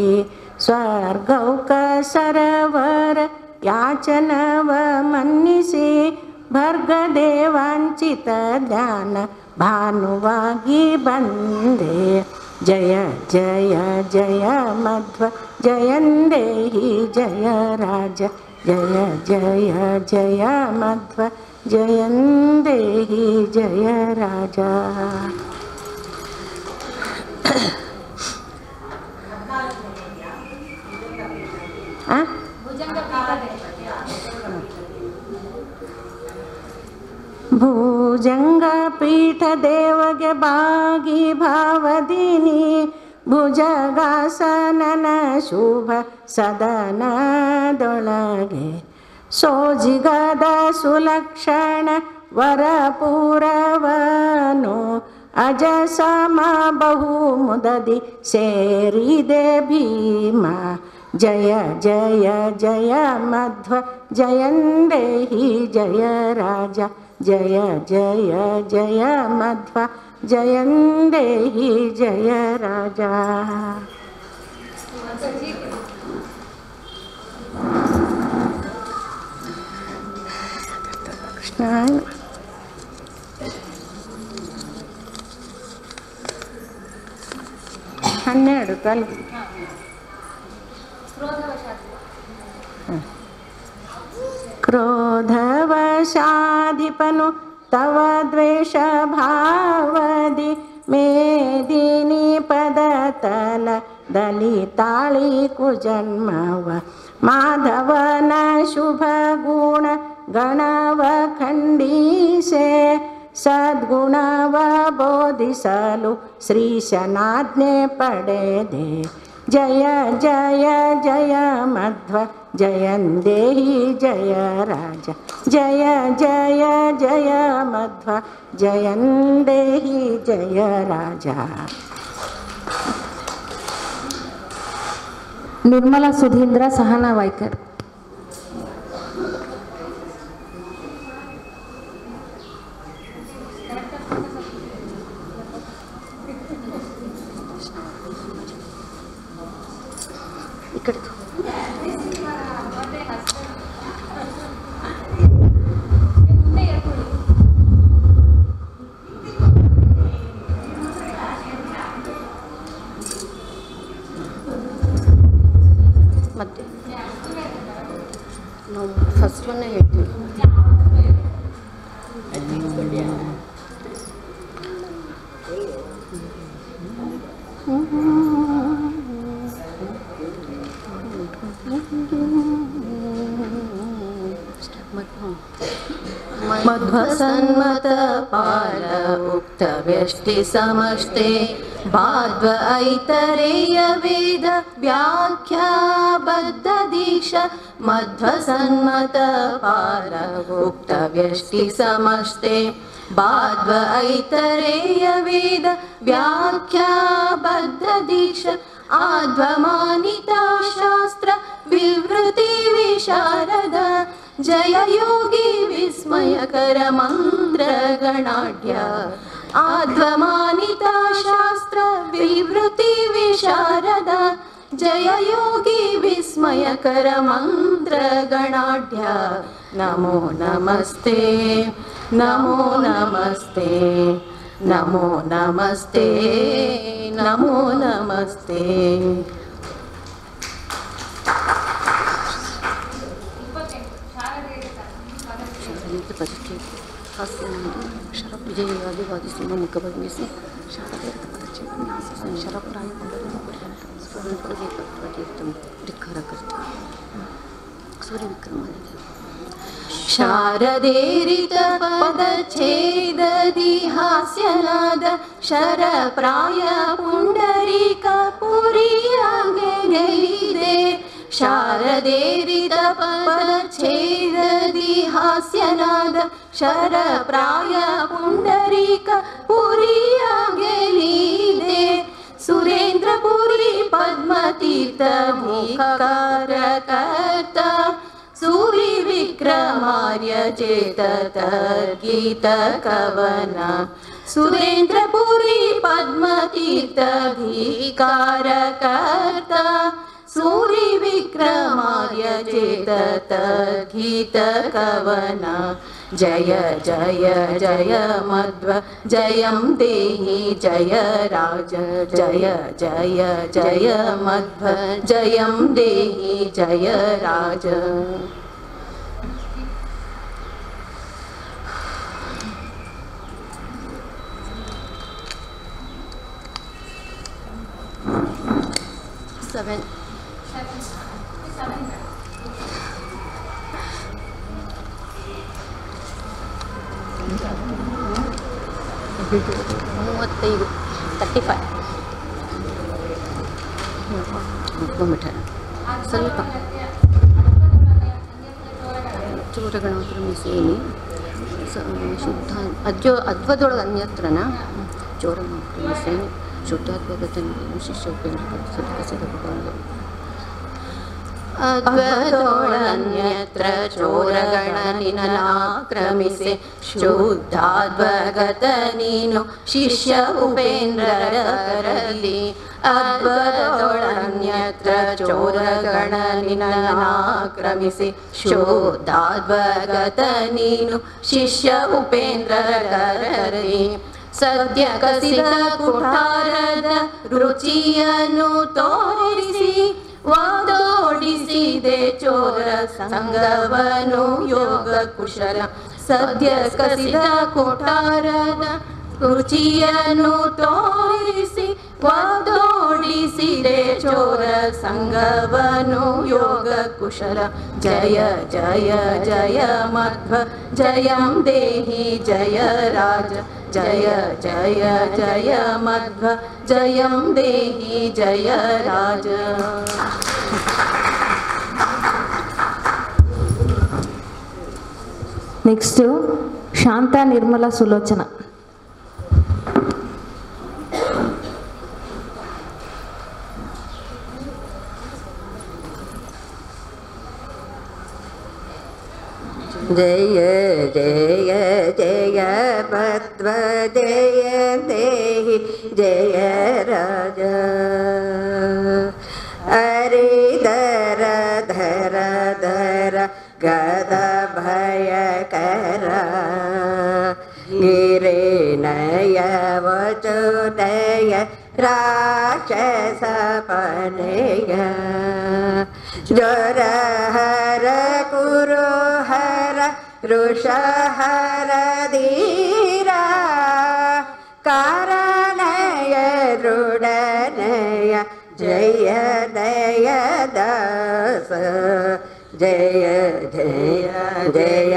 ಸ್ವರ್ಗೌಕ ಸರವರ ಯಾಚನವ ಮನ್ನಿಸಿ ಭರ್ಗದೇವಾಂಚಿತ ಜ್ಞಾನ ಭಾನುವಾಗಿ ಬಂದೆ. ಜಯ ಜಯ ಜಯ ಮಧ್ವ ಜಯಂದೇಹಿ ಜಯ ರಾಜ ಜಯ ಜಯ ಜಯ ಮಧ್ವ ಜಯಂದೇಹಿ ಜಯ ರಾಜ. ಭುಜಂಗ ಪೀಠ ದೇವಗೆ ಬಾಗಿ ಭಾವದಿನಿ ಭುಜಗಾಸನನ ಶುಭ ಸದನದೊಳಗೆ ಸೋಜಿಗದ ಸುಲಕ್ಷಣ ವರಪುರವನು ಅಜಸಮ ಬಹು ಮುದದಿ ಸೇರಿದೆ ಭೀಮ. ಜಯ ಜಯ ಜಯ ಮಧ್ವ ಜಯಂದೇಹಿ ಜಯ ರಾಜ ಜಯ ಜಯ ಜಯ ಮಧ್ವ ಜಯಂದೇಹಿ ಜಯ ರಾಜ. ಕೃಷ್ಣ 12 ಕ್ರೋಧವಶಾಧಿಪನು ತವ ದ್ವೇಷ ಭಾವದಿ ಮೇದಿನಿ ಪದತಲ ದಲಿತಾಳಿ ಕುಜನ್ಮವ ಮಾಧವನ ಶುಭ ಗುಣ ಗಣವ ಖಂಡಿಸೆ ಸದ್ಗುಣವ ಬೋಧಿಸಲು ಶ್ರೀಶನಾಜ್ಞೆ ಪಡೆದೆ. ಜಯ ಜಯ ಜಯ ಮಧ್ವ ಜಯಂದೇಹಿ ಜಯ ರಾಜ ಜಯ ಜಯ ಜಯ ಮಧ್ವ ಜಯಂದೇಹಿ ಜಯ ರಾಜ. ನಿರ್ಮಲಾ ಸುಧೀಂದ್ರ ಸಹನಾ ವಾಯ್ಕರ್. ಮತ್ತೆ ನಾವು ಫಸ್ಟ್ ಒನ್ನೇ ಹೇಳ್ತೀವಿ. मध्वसन्मत पाल उक्त व्यष्टि समष्टे भाद्व ऐतरेय वेद व्याख्या बद्ध दीक्षा मध्वसन्मत पाल उक्त व्यष्टि समष्टे भाद्व ऐतरेय वेद व्याख्या बद्ध दीक्षा आध्वमानिता शास्त्र विवृति विशारद जय योगी विस्मयकर मंत्र गणाढ्य आध्वमानिता शास्त्र विवृति विशारद जय योगी विस्मयकर मंत्र गणाढ्य नमो नमस्ते नमो नमस्ते नमो नमस्ते नमो नमस्ते. ಪರಿಚಯ ಹಾಸ್ಯನಾದ ಶರವಿಜಯವಾಗಿ ವಾದಿಸಿ ಮುಖ ಭಂಗಿಸಿ ಶಾರದೇರ ಪರಿಚಯ ಶರಪ್ರಾಯಗೊಂಡರು ಧಿಕ್ಕಾರ ಕರ್ತ ಸೂರ್ಯ ವಿಕ್ರಮಾದಿತ್ಯ ಶಾರದೇರಿತ ಪದಛೇದದಿ ಹಾಸ್ಯನಾದ ಶರಪ್ರಾಯ ಪುಂಡರೀಕ ಪುರಿಯಾಗೆಲಿದೆ ಶಾರದೇರಿತ ಪದಛೇದದಿ ಹಾಸ್ಯನಾದ ಶರಪ್ರಾಯ ಪುಂಡರೀಕ ಪುರಿಯಾಗೆಲಿದೆ ಸುರೇಂದ್ರಪುರಿ ಪದ್ಮತೀರ್ಥ ಭೀಕಾರ ಕರ್ತ सूरी विक्रमार्य चेतत गीत कवन सुरेंद्रपुरी पद्मतीर्थ धीकार कर्ता सूरी विक्रमार्य चेतत गीत कवन जय जय जय मध्व जयं देहि जय राज जय जय जय मध्व जयं देहि जय राज सेवन ಮೂವತ್ತೈದು 35 ಮಿಠ ಸ್ವಲ್ಪ ಚೋರಗಣಾತ್ರ ಸೇನಿ ಶುದ್ಧ ಅದ್ವದೊಳಗೆ ಅನ್ಯತ್ರನ ಚೋರಗಣಾತ್ರ ಸೇನಿ ಶುದ್ಧಾದ್ವಗತನಿಗೆ ಶಿಷ್ಯ ಉಪೇಂದ್ರ ಸದಕಸದ ಅದ್ವದೊಳನ್ಯತ್ರ ಚೋರಗಣನಿನಾಕ್ರಮಿಸಿ ಶುದ್ಧಾದ್ವಗತ ನೀನು ಶಿಷ್ಯ ಉಪೇಂದ್ರರಲ್ಲಿ ಅದ್ವದೊಳನ್ಯತ್ರ ಚೋರಗಣನಿನಾಕ್ರಮಿಸಿ ಶುದ್ಧಾದ್ವಗತ ನೀನು ಶಿಷ್ಯ ಉಪೇಂದ್ರರಲ್ಲಿ ಸದ್ಯ ಕಸಿದ ಕುಠಾರದ ರುಚಿಯನ್ನು ತೋರಿಸಿ ವಾದೋಡಿಸಿದೆ ಚೋರ ಸಂಗವನು ಯೋಗ ಕುಶಲ ಸದ್ಯ ಕಸಿದ ಕುಠಾರದ ರುಚಿಯನ್ನು ತೋರಿಸಿ ವಾದೋಡಿಸಿದೆ ಚೋರ ಸಂಗವನು ಯೋಗ ಕುಶಲ ಜಯ ಜಯ ಜಯ ಮಧ್ವ ಜಯಂ ದೇಹಿ ಜಯ ರಾಜ ಜಯ ಜಯ ಜಯ ಮಧ್ವ ಜಯಂ ದೇಹಿ ಜಯ ರಾಜ ನೆಕ್ಸ್ಟು ಶಾಂತ ನಿರ್ಮಲ ಸುಲೋಚನ जय जय जय मध्व जय देहि जय राज हरिधर धर धर गद भयकर गिरिनय वचोदय राक्षस पनय ज्वर हर कुरु हर ऋषहर धीरा कारणय दृढनय जय दय दास जय जय जय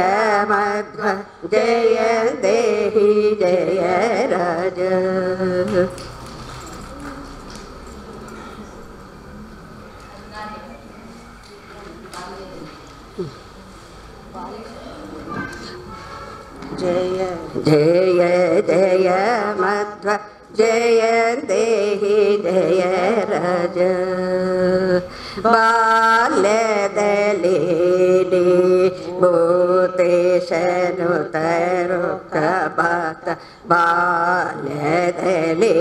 मध्व जय देहि जय राज जय जय जय मध्व जय देहि जय राज बाल्यदली भूतेशनु तरुकबात बाल्यदली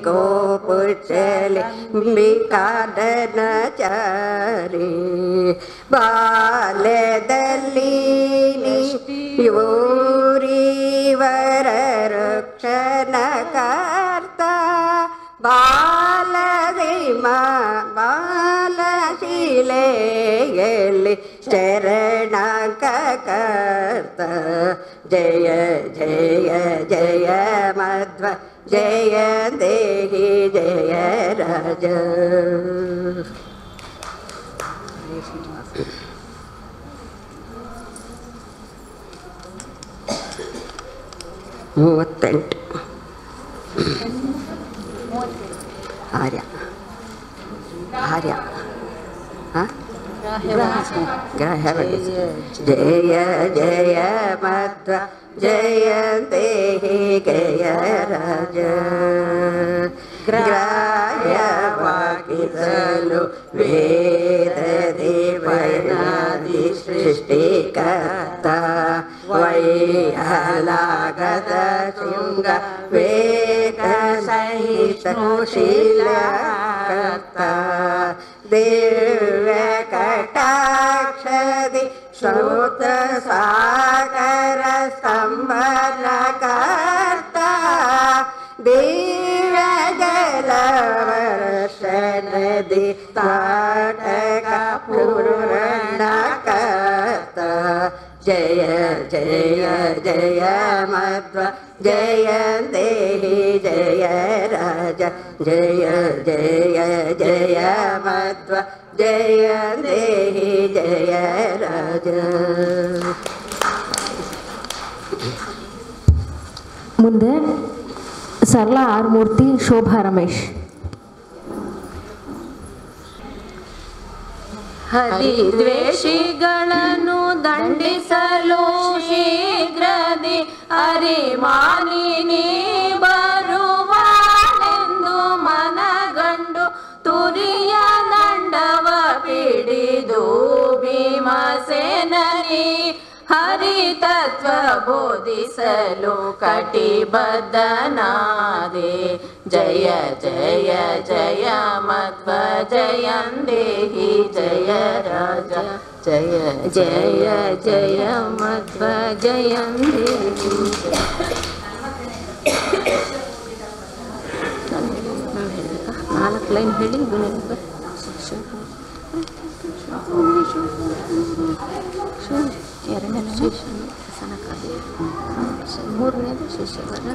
गोपुचले बिकादन चारी बाल्यदली ಯೂರಿವರ ರಕ್ಷಣಕರ್ತ ಬಾಲದಿಮ ಬಾಲಶಿಲೆಯಲ್ಲಿ चरणांक कर्ता जय जय जय मध्व जय देहि जय राज 38 ಆರ್ಯ ಗ್ರಾಹ್ಯ ಜಯ ಜಯ ಮಧ್ವ ಜಯಂತೆ ಗಯ ರಾಜ ಗ್ರಾಹ್ಯವಾಗಿಸಲು ವೇದ ದೇವನಾದಿ ಸೃಷ್ಟಿಕರ್ತ ವೈಹಲಾಗದ ಶೃಂಗ ವೇಗ ಸಹಿತ ಶೀಲಕರ್ತ ದಿವ್ಯ ಕಟಾಕ್ಷದಿ ಶ್ರುತ ಸಾಗರ ಸಂಬಲಕರ್ತ ದಿವ್ಯ ಜಲವರ್ಷಣದಿ ತಾಟಕ ಪೂರ್ಣಕರ್ತ ಜಯ ಜಯ ಜಯ ಮಧ್ವ ಜಯಂತೆ ಜಯ ರಾಜ ಜಯ ಜಯ ಜಯ ಮಧ್ವ ಜಯಂತೆ ಜಯ ರಾಜ. ಮುಂದೆ सरला आर मूर्ति शोभा रमेश. ಹರಿದ್ವೇಷಿಗಳನ್ನು ದಂಡಿಸಲು ಶೀಘ್ರದಿ ಅರಿಮಾನಿನಿ ಬರುವಾನೆಂದು ಮನಗಂಡು ತುರಿಯ ದಂಡವ ಪಿಡಿದು ಭೀಮಸೇನನಿ ಹರಿತತ್ವ ಬೋಧಿಸಲು ಕಟಿಬದ್ಧನಾದೆ. ಜಯ ಜಯ ಜಯ ಮಧ್ವ ಜಯಂದೇಹಿ ಜಯ ರಾಜ ಜಯ ಜಯ ಜಯ ಮಧ್ವ ಜಯಂದೇಹಿ. ನಾಲ್ಕು ಲೈನ್ ಹೇಳಿ ಎರಡನೇ ಸನಕಾದಿ ಮೂರನೇದು ಶಿಷ್ಯವರ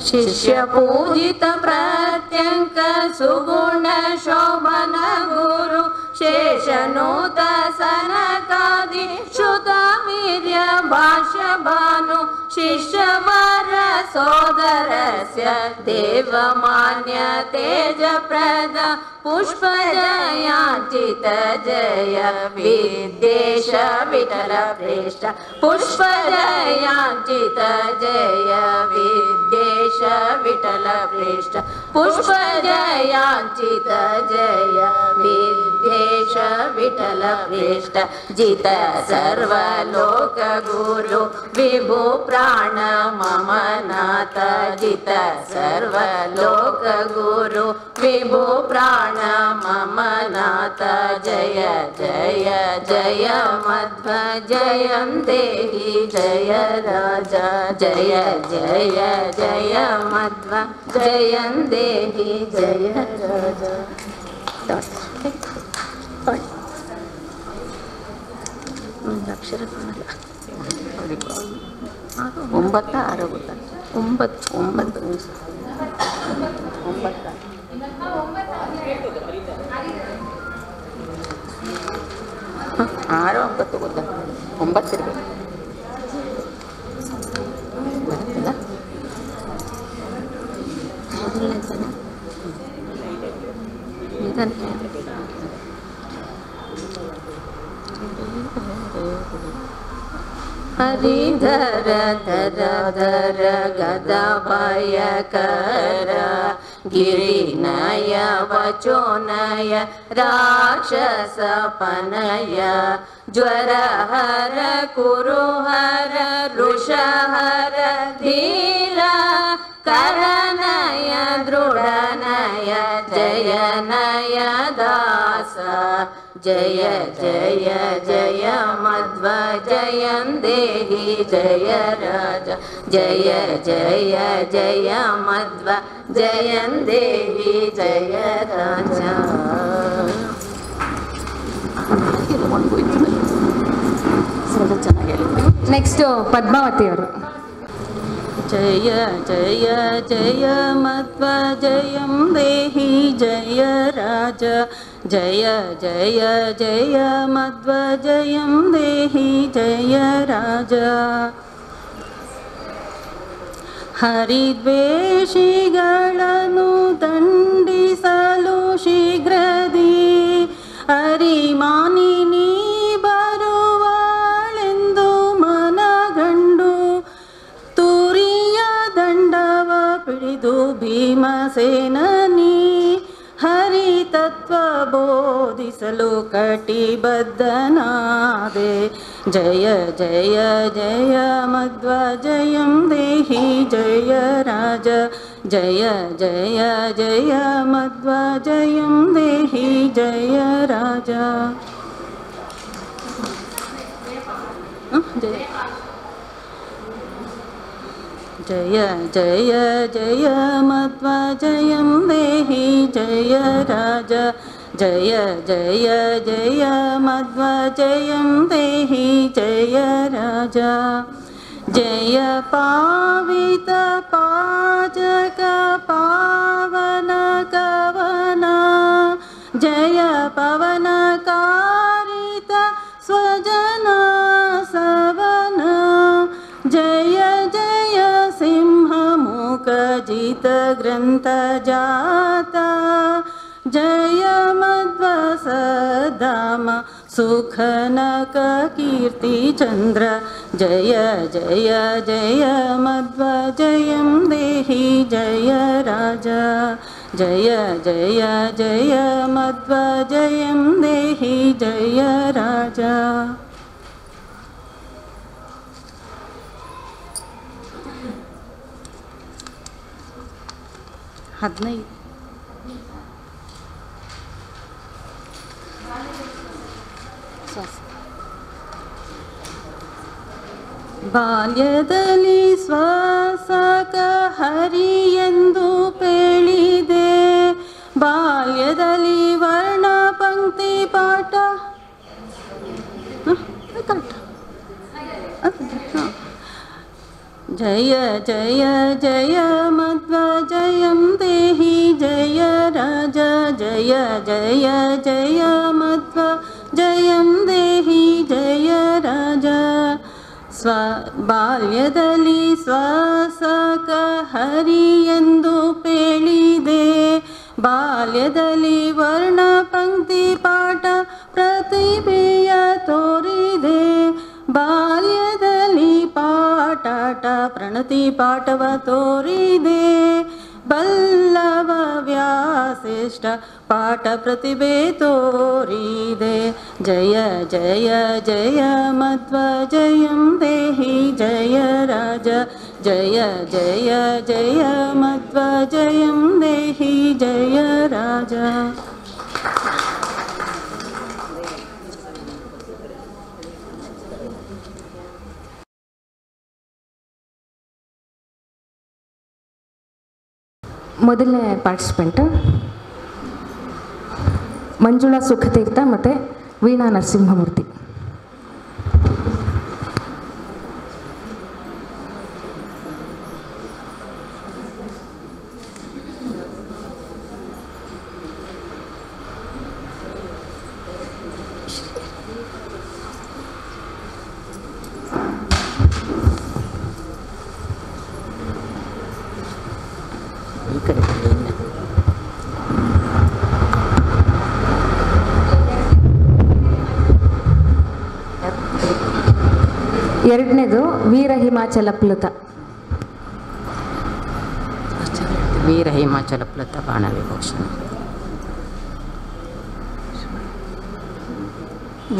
ಶಿಷ್ಯ ಪೂಜಿತ ಪ್ರತ್ಯಂಕ ಸುಗುಣ ಶೋಭನ ಗುರು ಶೇಷನೂತ ಸನಕಾದಿ ಶ್ರುತ ವೀರ್ಯ ಭಾಷ್ಯ ಭಾನು ಶಿಷ್ಯವರ ಸೋದರಸ್ಯ ದೇವಮಾನ್ಯ ತೇಜ ಪ್ರದ ಪುಷ್ಪ ಜಯಾಂಚಿತ ಜಯ ವಿದ್ಯೇಶ ವಿಠಲ ಪ್ರೇಷ್ಠ ಪುಷ್ಪ ಜಯಾಂಚಿತ ಜಯ ವಿದ್ಯೇಶ ವಿಠಲ ಪ್ರೇಷ್ಠ ಪುಷ್ಪ ಜಯಾಂಚಿತ ಜಯ ವಿದ್ಯೇಶ ವಿಠಲ ಪ್ರೇಷ್ಠ ಜಿತ ಸರ್ವಲೋಕ ಗುರು ವಿಭು ಪ್ರಾಣ ಮಮ ನಾಥ ಜಿತ ಸರ್ವಲೋಕ ಗುರು ವಿಭು ಪ್ರಾಣ ಮಮ ನಾಥ ಜಯ ಜಯ ಜಯ ಮಧ್ವ ಜಯಂದೇಹಿ ಜಯ ರಾಜ ಜಯ ಜಯ ಜಯ ಮಧ್ವ ಜಯಂದೇಹಿ ಜಯ ರಾಜ. ಅಕ್ಷರ ಕಾಣಲ್ಲ. 9 6 ಗೊತ್ತಾಗ್ತದೆ 9 6 9 ಗೊತ್ತಾಗ್ತದೆ 9 ಇರಬೇಕು. ಹರಿಧರ ಧರ ಧರ ಗದ ಭಯಕರ ಗಿರಿನಯ ವಚೋನಯ ರಾಕ್ಷಸ ಪನಯ ಜ್ವರ ಹರ ಕುರುಹರ ಋಷಹರ ಧೀರ ಕರನಯ ದೃಢನಯ ಜಯನಯ ದಾಸ जय जय जय मध्वजयं देहि जय राजा जय जय जय मध्वजयं देहि जय राजा ನೆಕ್ಸ್ಟು ಪದ್ಮಾವತಿ ಅವರು. जय जय जय मध्वजयं देहि जय राजा जय जय जय मध्वजयं देहि जय राजा ಹರಿದ್ವೇಷಿಗಳನ್ನು ದಂಡಿಸಲು ಶೀಘ್ರದಿ ಹರಿಮಾನಿನಿ ಬರುವಳೆಂದು ಮನಗಂಡು ತುರಿಯ ದಂಡವ ಪಿಡಿದು ಭೀಮಸೇನನಿ ಹರಿತತ್ವ ಬೋಧಿಸಲು ಕಟಿಬದ್ಧನಾದೆ ಜಯ ಜಯ ಜಯ ಮಧ್ವಜಯಂ ದೇಹಿ ಜಯ ರಾಜ ಜಯ ಜಯ ಜಯ ಮಧ್ವಜಯಂ ದೇಹಿ ಜಯ ರಾಜ जय जय जय मध्वजयं देहि जय राजा जय जय जय मध्वजयं देहि जय राजा जय पावित पाजक पावन कवन जय पवन कारित स्वजन सवन जय जय सिंहमुख जित ग्रंथ जाता जय मध्वसदाम सुखनक कीर्ति चंद्र जय जय जय मध्वजयं देहि जय राजा जय जय जय मध्वजयं देहि जय राजा ಹದಿನೈದು ಬಾಲ್ಯದಲ್ಲಿ ಶ್ವಾಸಕ ಹರಿ ಎಂದು ಪೇಳಿದೆ ಬಾಲ್ಯದಲ್ಲಿ ವರ್ಣ ಪಂಕ್ತಿ ಪಾಠ जय जय जय मध्वजयं देहि जय राजा जय जय जय मध्वजयं देहि जय राजा ಬಾಲ್ಯದಲ್ಲಿ ಶ್ವಾಸಕ ಹರಿ ಎಂದು ಪೇಳಿದೆ ಬಾಲ್ಯದಲ್ಲಿ ವರ್ಣ ಪಂಕ್ತಿ ಪಾಠ ಪ್ರತಿಭೆಯ ತೋರಿದೆ ಬಾಲ್ಯದಲ್ಲಿ ಪಾಠಾಟ ಪ್ರಣತಿ ಪಾಠವ ತೋರಿದೆ ಬಲ್ಲವ ವ್ಯಾಸಿಷ್ಠ ಪಾಠ ಪ್ರತಿಭೆ ತೋರಿದೆ ಜಯ ಜಯ ಜಯ ಮಧ್ವಜಯಂ ದೇಹಿ ಜಯ ರಾಜ ಜಯ ಜಯ ಜಯ ಮಧ್ವಜಯಂ ದೇಹಿ ಜಯ ರಾಜ ಮೊದಲನೇ ಪಾರ್ಟಿಸಿಪೆಂಟು ಮಂಜುಳಾ ಸುಖತೀರ್ಥ ಮತ್ತು ವೀಣಾ ನರಸಿಂಹಮೂರ್ತಿ. ಎರಡನೇದು ವೀರ ಹಿಮಾಚಲ ಪ್ಲುತ. ವೀರ ಹಿಮಾಚಲ ಪ್ಲುತ ಬಾಣ ವಿಭೂಷಣ.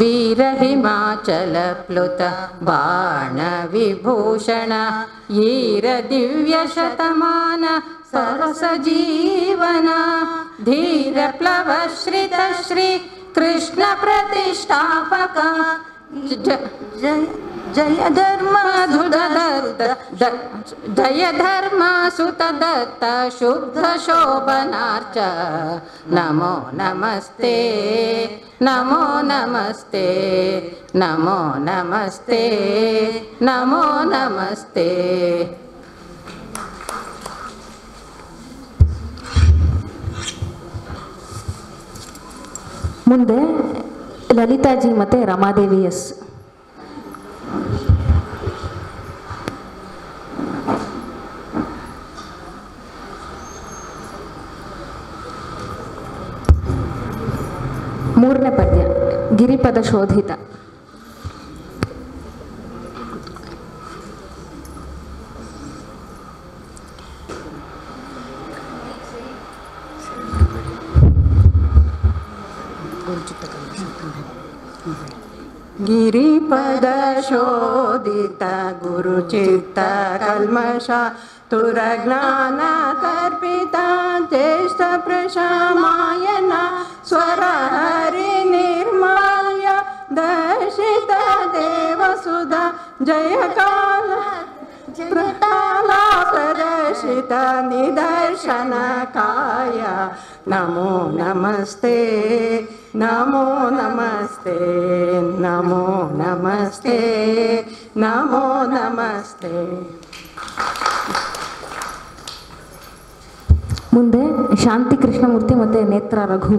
ವೀರ ಹಿಮಾಚಲ ಪ್ಲುತ ಬಾಣ ವಿಭೂಷಣ ಈರ ದಿವ್ಯ ಶತಮಾನ ಸರಸ ಜೀವನ ಧೀರ ಪ್ಲವ ಶ್ರಿತ ಶ್ರೀ कृष्ण प्रतिष्ठापक जय धर्म जय धर्म सुत दत्त शुद्ध शोभनार्च नमो नमस्ते नमो नमस्ते नमो नमस्ते नमो नमस्ते। ಮುಂದೆ ಲಲಿತಾಜಿ ಮತ್ತು ರಮಾದೇವಿ ಎಸ್. ಮೂರನೇ ಪದ್ಯ ಗಿರಿಪದ ಶೋಧಿತ. ಗಿರಿಪದ ಶೋಧಿತ ಗುರುಚಿತ್ತ ಕಲ್ಮಷ ತುರಜ್ಞಾನ ತರ್ಪಿತ ಜ್ಯೇಷ್ಠ ಪ್ರಶಮಾಯನ ಸ್ವರ ಹರಿ ನಿರ್ಮಾಲ್ಯ ದರ್ಶಿತ ದೇವಸುಧ ಜಯ ಕಾಲ ಪ್ರಕಾಲ ಪ್ರದರ್ಶಿತ ನಿದರ್ಶನ ಕಾಯ ನಮೋ ನಮಸ್ತೆ ನಮೋ ನಮಸ್ತೆ ನಮೋ ನಮಸ್ತೆ ನಮೋ ನಮಸ್ತೆ. ಮುಂದೆ ಶಾಂತಿ ಕೃಷ್ಣಮೂರ್ತಿ ಮತ್ತು ನೇತ್ರ ರಘು.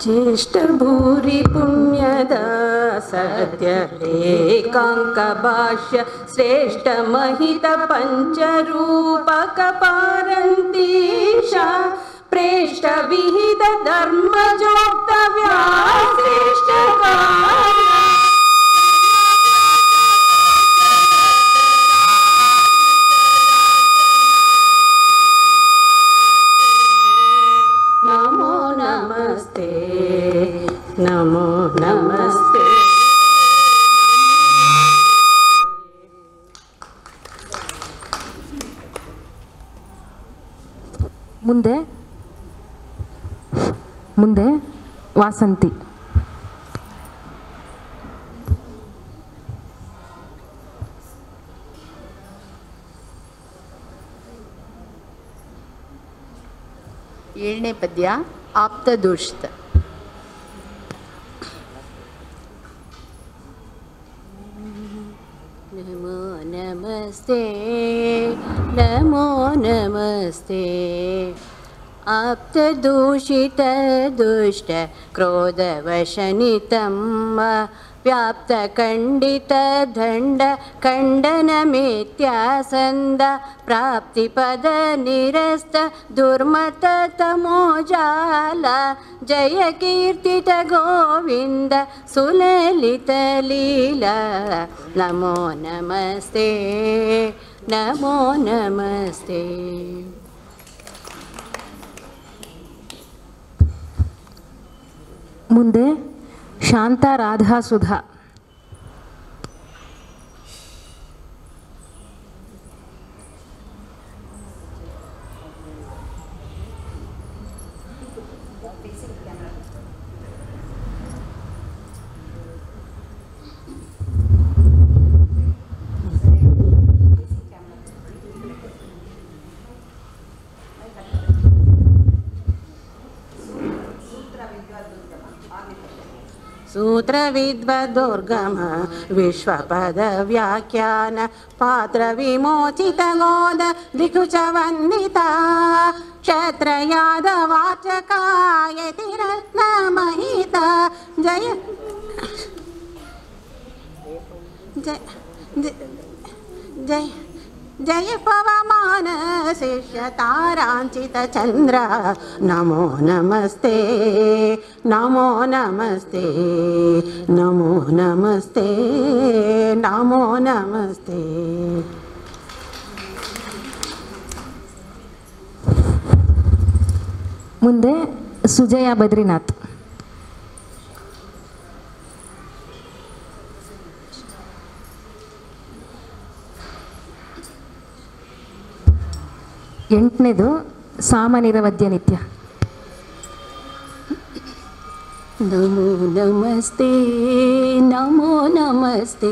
ज्येष्ठ भूरि पुण्यद सद्य एकांक भाष्य श्रेष्ठ महित पंचरूपक पारंतीश प्रेष्ठ विहित धर्मजोक्त व्याश्रेष्ठ नमो नमस्ते नमो नमस्ते. ಮುಂದೆ ವಾಸಂತಿ. ಏಳನೇ ಪದ್ಯ ಆಪ್ತದೋಷಿತ. ನಮೋ ನಮಸ್ತೆ ನಮೋ ನಮಸ್ತೆ ಆಪ್ತದೂಷಿತ ದುಷ್ಟ ಕ್ರೋಧವಶನಿತಂ ವ್ಯಾಪ್ತ ಖಂಡಿತ ದಂಡ ಖಂಡನ ಮಿಥ್ಯಾಸಂದ ಪ್ರಾಪ್ತಿಪದ ನಿರಸ್ತ ದುರ್ಮತ ತಮೋಜಾಲ ಜಯ ಕೀರ್ತಿತ ಗೋವಿಂದ ಸುಲಲಿತ ಲೀಲಾ ನಮೋ ನಮಸ್ತೆ ನಮೋ ನಮಸ್ತೆ. ಮುಂದೆ ಶಾಂತ ರಾಧಾ ಸುಧಾ. सूत्र विद्वदुर्गम विश्वपद व्याख्यान पात्र विमोचित गोद दिकुच वंदिता क्षत्र यादवाचका यति रत्न महिता जय जय जय जय पवमान शिष्य तारांचित चंद्र नमो नमस्ते नमो नमस्ते नमो नमस्ते नमो नमस्ते. ಮುಂದೆ ಸುಜಯ ಬದ್ರಿನಾಥ್. ಎಂಟನೇದು ಸಾಮನಿರವದ್ಯ ನಿತ್ಯ. ನಮೋ ನಮಸ್ತೆ ನಮೋ ನಮಸ್ತೆ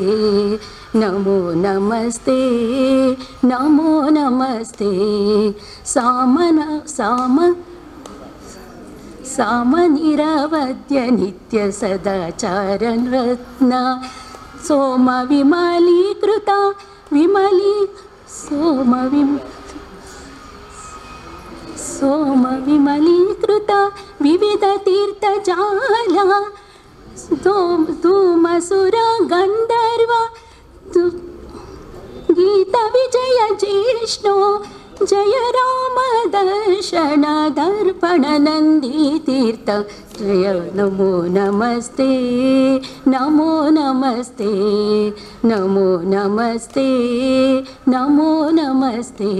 ನಮೋ ನಮಸ್ತೆ ನಮೋ ನಮಸ್ತೆ ಸಾಮನಿರವದ್ಯ ನಿತ್ಯ ಸದಾಚಾರ ರತ್ನ ಸೋಮ ವಿಮಲೀಕೃತ ಸೋಮ ವಿಮಲೀಕೃತ ವಿವಿಧ ತೀರ್ಥಜಾಲ ಧೂಮಸುರ ಗಂಧರ್ವ ಗೀತ ವಿಜಯ ಜಿಷ್ಣು ಜಯ ರಾಮ ದರ್ಶನ ದರ್ಪಣ ನಂದಿ ತೀರ್ಥ ಜಯ ನಮೋ ನಮಸ್ತೆ ನಮೋ ನಮಸ್ತೆ ನಮೋ ನಮಸ್ತೆ ನಮೋ ನಮಸ್ತೆ.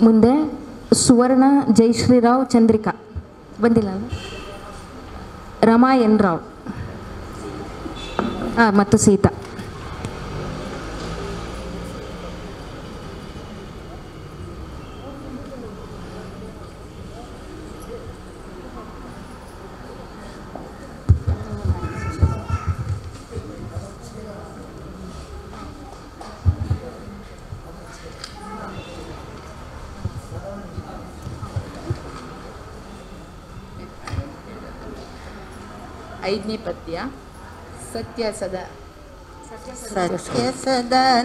ಮುಂದೆ ಸುವರ್ಣ ಜಯಶ್ರೀರಾವ್ ಚಂದ್ರಿಕಾ ಬಂದಿಲ್ಲ ಅಲ್ಲ, ರಮಾ ಎನ್ ರಾವ್ ಮತ್ತು ಸೀತಾ. ಐದನೇ ಪದ್ಯ ಸತ್ಯ ಸದಾ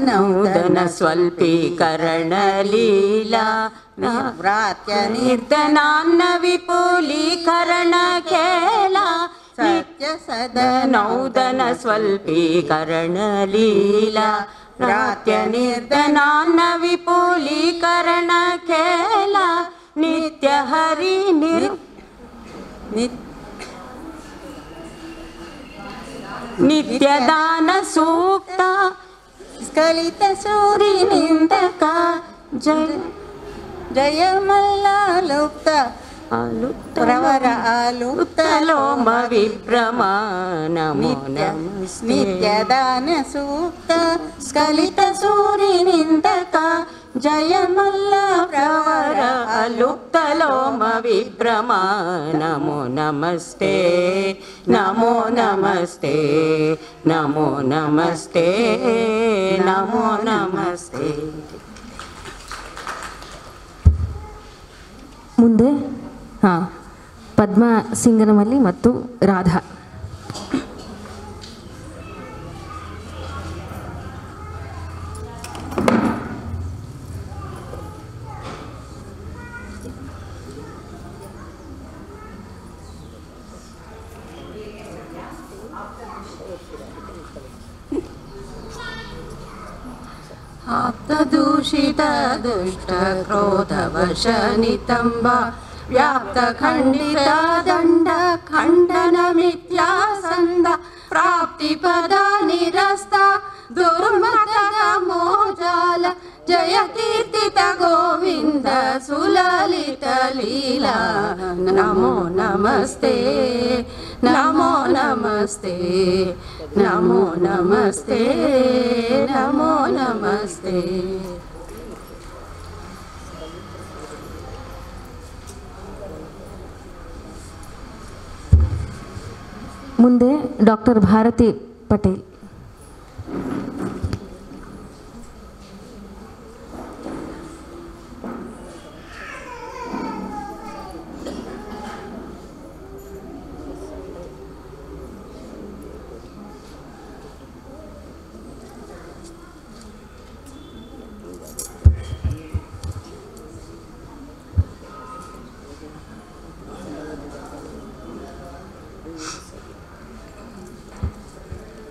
ನೌದನ ಸ್ವಲ್ಪೀಕರಣ ಲೀಲಾ ವ್ರಾತ್ಯ ನಿರ್ಧನಾನ್ನ ವಿಪುಲೀಕರಣ ಖೇಲ ಸತ್ಯ ಸದನೌದನ ಸ್ವಲ್ಪೀಕರಣ ಲೀಲಾ ವ್ರಾತ್ಯ ನಿರ್ಧನಾನ್ನ ವಿಪುಲೀಕರಣ ಖೇಲ ನಿತ್ಯ ಹರಿ ನಿತ್ಯದಾನ ಸೂಕ್ತ ಸ್ಖಲಿತ ಸೂರಿನಿಂದಕ ಜಯ ಮಲ್ಲಾಲುಪ್ತ ಪ್ರವರ ಆಲುಪ್ತ ಲೋಮ ವಿಭ್ರಮ ನಮೋ ನಿತ್ಯದಾನ ಸೂಕ್ತ ಸ್ಖಲಿತ ಸೂರಿನಿಂದಕ ಜಯ ಮಲ್ಲ ಪ್ರವರ ಅಲುಪ್ತ ಲೋಮ ವಿಭ್ರಮ ನಮೋ ನಮಸ್ತೆ ನಮೋ ನಮಸ್ತೆ ನಮೋ ನಮಸ್ತೆ ನಮೋ ನಮಸ್ತೆ. ಮುಂದೆ ಪದ್ಮ ಸಿಂಗನಮಲ್ಲಿ ಮತ್ತು ರಾಧಾ. ಆಪ್ತದೂಷಿತ ದುಷ್ಟ ಕ್ರೋಧವಶ ನಿತಂಬ ವ್ಯಾಪ್ತ ಖಂಡಿತ ದಂಡ ಖಂಡನ ಮಿಥ್ಯಾಸಂದ ಪ್ರಾಪ್ತಿ ಪದ ನಿರಸ್ತ ದುರ್ಮತದ ಮೋಜಾಲ ಜಯ ಕೀರ್ತಿತ ಗೋವಿಂದ ಸುಲಲಿತ ಲೀಲಾ ನಮೋ ನಮಸ್ತೆ ನಮೋ ನಮಸ್ತೆ ನಮೋ ನಮಸ್ತೆ ನಮೋ ನಮಸ್ತೆ. ಮುಂದೆ ಡಾಕ್ಟರ್ ಭಾರತಿ ಪಟೇಲ್.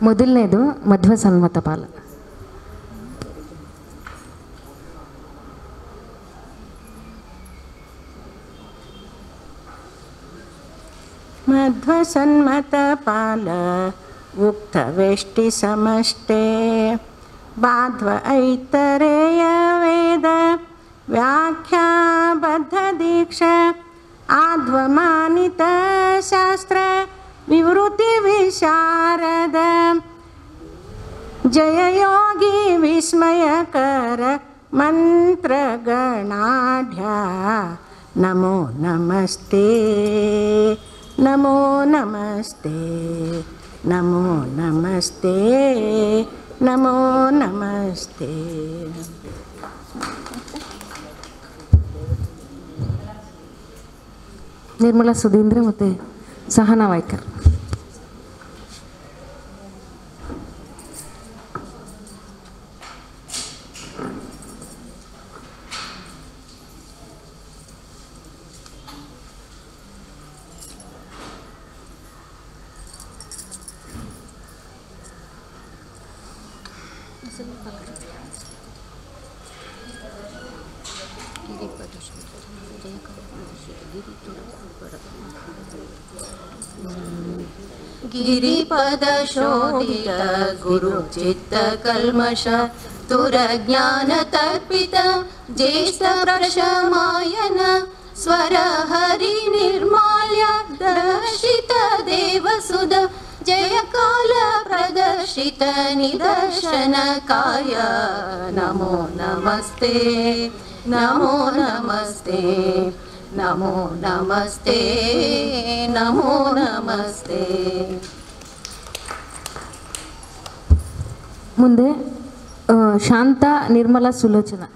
ಮೊದಲನೇದು ಮಧ್ವ ಸನ್ಮತಪಾಲ. ಮಧ್ವ ಸನ್ಮತಪಾಲ ಉಕ್ತ ವೆಷ್ಟಿ ಸಮಷ್ಟೇ ಬಾಧ್ವ ಐತರೇಯ ವೇದ ವ್ಯಾಖ್ಯಾಬದ್ಧ ದೀಕ್ಷಾ ಆಧ್ವಮಾನಿತ ಶಾಸ್ತ್ರ ವಿವೃತಿ ವಿಶಾರದ ಜಯ ಯೋಗಿ ವಿಸ್ಮಯಕರ ಮಂತ್ರಗಣಾಢ್ಯ ನಮೋ ನಮಸ್ತೆ ನಮೋ ನಮಸ್ತೆ ನಮೋ ನಮಸ್ತೆ ನಮೋ ನಮಸ್ತೆ. ನಿರ್ಮಲಾ ಸುಧೀಂದ್ರ ಮತ್ತು ಸಹನಾ ವಾಯ್ಕರ್. ಗಿರಿಪದ ಶೋಭಿತ ಗುರು ಚಿತ್ತ ಕಲ್ಮಷ ತುರ ಜ್ಞಾನ ತರ್ಪಿತ ಜ್ಯೇಷ್ಠ ಪ್ರಶಮಾಯನ ಸ್ವರ ಹರಿ ನಿರ್ಮಾಲ್ಯ ದರ್ಶಿತ ದೇವಸುಧ ಜಯ ಕಾಲ ಪ್ರದರ್ಶಿತ ನಿದರ್ಶನ ಕಾಯ ನಮೋ ನಮಸ್ತೆ ನಮೋ ನಮಸ್ತೆ ನಮೋ ನಮಸ್ತೆ ನಮೋ ನಮಸ್ತೆ. ಮುಂದೆ ಶಾಂತ ನಿರ್ಮಲಾ ಸುಲೋಚನಾ.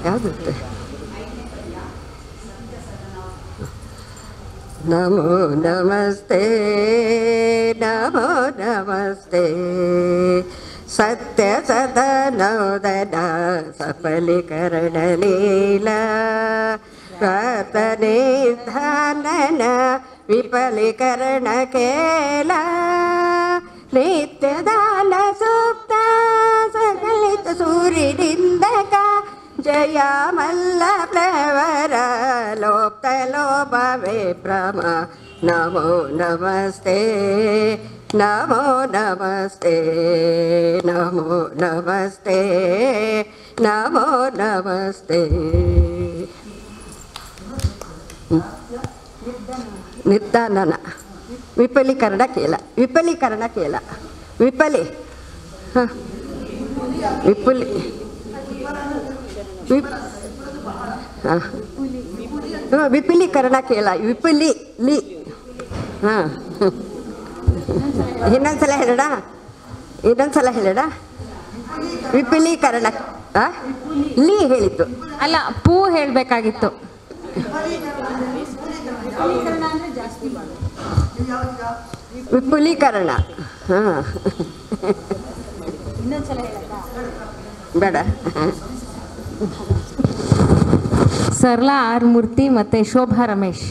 ಯಾವುದು? ನಮೋ ನಮಸ್ತೆ ನಮೋ ನಮಸ್ತೆ ಸತ್ಯ ಸದನೋದನ ಸಫಲೀಕರಣ ಲೀಲಾ ಕರ್ತನೆ ಧಾನನ ವಿಫಲೀಕರಣ ಕೇಲ ನಿತ್ಯದಾನ ಸೂಕ್ತ ಸಕಲಿತ ಸೂರ್ಯನಿಂದಕ ಜಯ ಮಲ್ಲ ಪ್ರವರ ಲೋಪ್ತ ಲೋಭ ವಿಭ್ರಮ ನಮೋ ನಮಸ್ತೆ ನಮೋ ನಮಸ್ತೆ ನಮೋ ನಮಸ್ತೆ ನಮೋ ನಮಸ್ತೆ. ನಿರ್ಧಾನನ ವಿಫಲೀಕರಣ ಕೇಲ ವಿಫಲೀಕರಣ ಕೇಲ ವಿಫಲಿ ಹಾಂ ವಿಪುಲಿ ವಿಪುಲೀಕರಣ ಕೇಳ ವಿಪುಲಿ ಲಿ ಹಾಂ ಇನ್ನೊಂದ್ಸಲ ಹೇಳೋಣ ಇನ್ನೊಂದ್ಸಲ ಹೇಳೋಣ ವಿಪುಲೀಕರಣ ಲಿ ಹೇಳಿತ್ತು ಅಲ್ಲ ಪೂ ಹೇಳಬೇಕಾಗಿತ್ತು. ವಿಪುಲೀಕರಣ ಹಾಂ ಬೇಡ. ಸರ್ಲಾ ಆರ್ ಮೂರ್ತಿ ಮತ್ತು ಶೋಭಾ ರಮೇಶ್.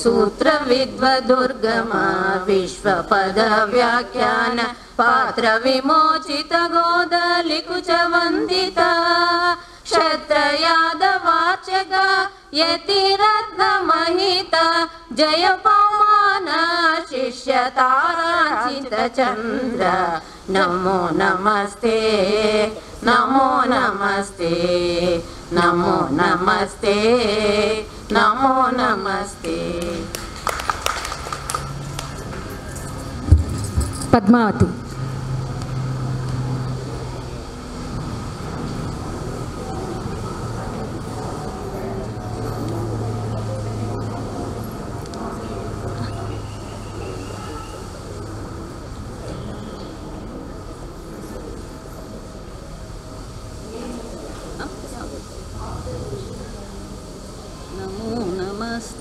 सूत्र विद्वदुर्गम विश्वपद व्याख्यान पात्र विमोचित गोदलिकुच वंदित क्षत्र यादवार्चक यतिरत्न महित जय पवमान शिष्य तारांचित चंद्र नमो नमस्ते नमो नमस्ते नमो नमस्ते नमो नमस्ते. ಪದ್ಮಾವತಿ.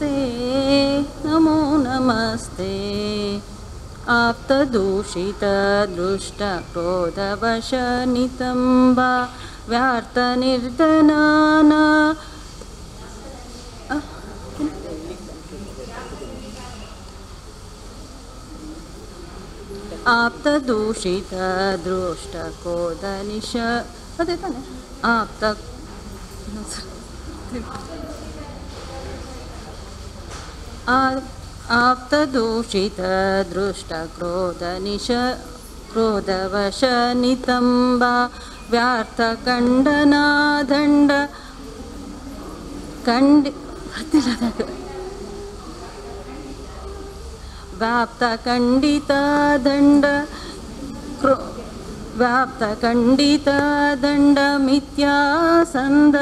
नमस्ते नमो नमस्ते आप्तदूषितदृष्टक्रोधवशनितम्बा व्यार्थनिर्धनाना आप्तदूषितदृष्टक्रोधनिश अದೇ ತಾನೆ क्रोधवशनितम्बा व्यार्थखण्डनादण्ड व्याप्तखण्डितदण्ड व्याप्तखण्डितदण्ड ಮಿಥ್ಯಾಸಂದ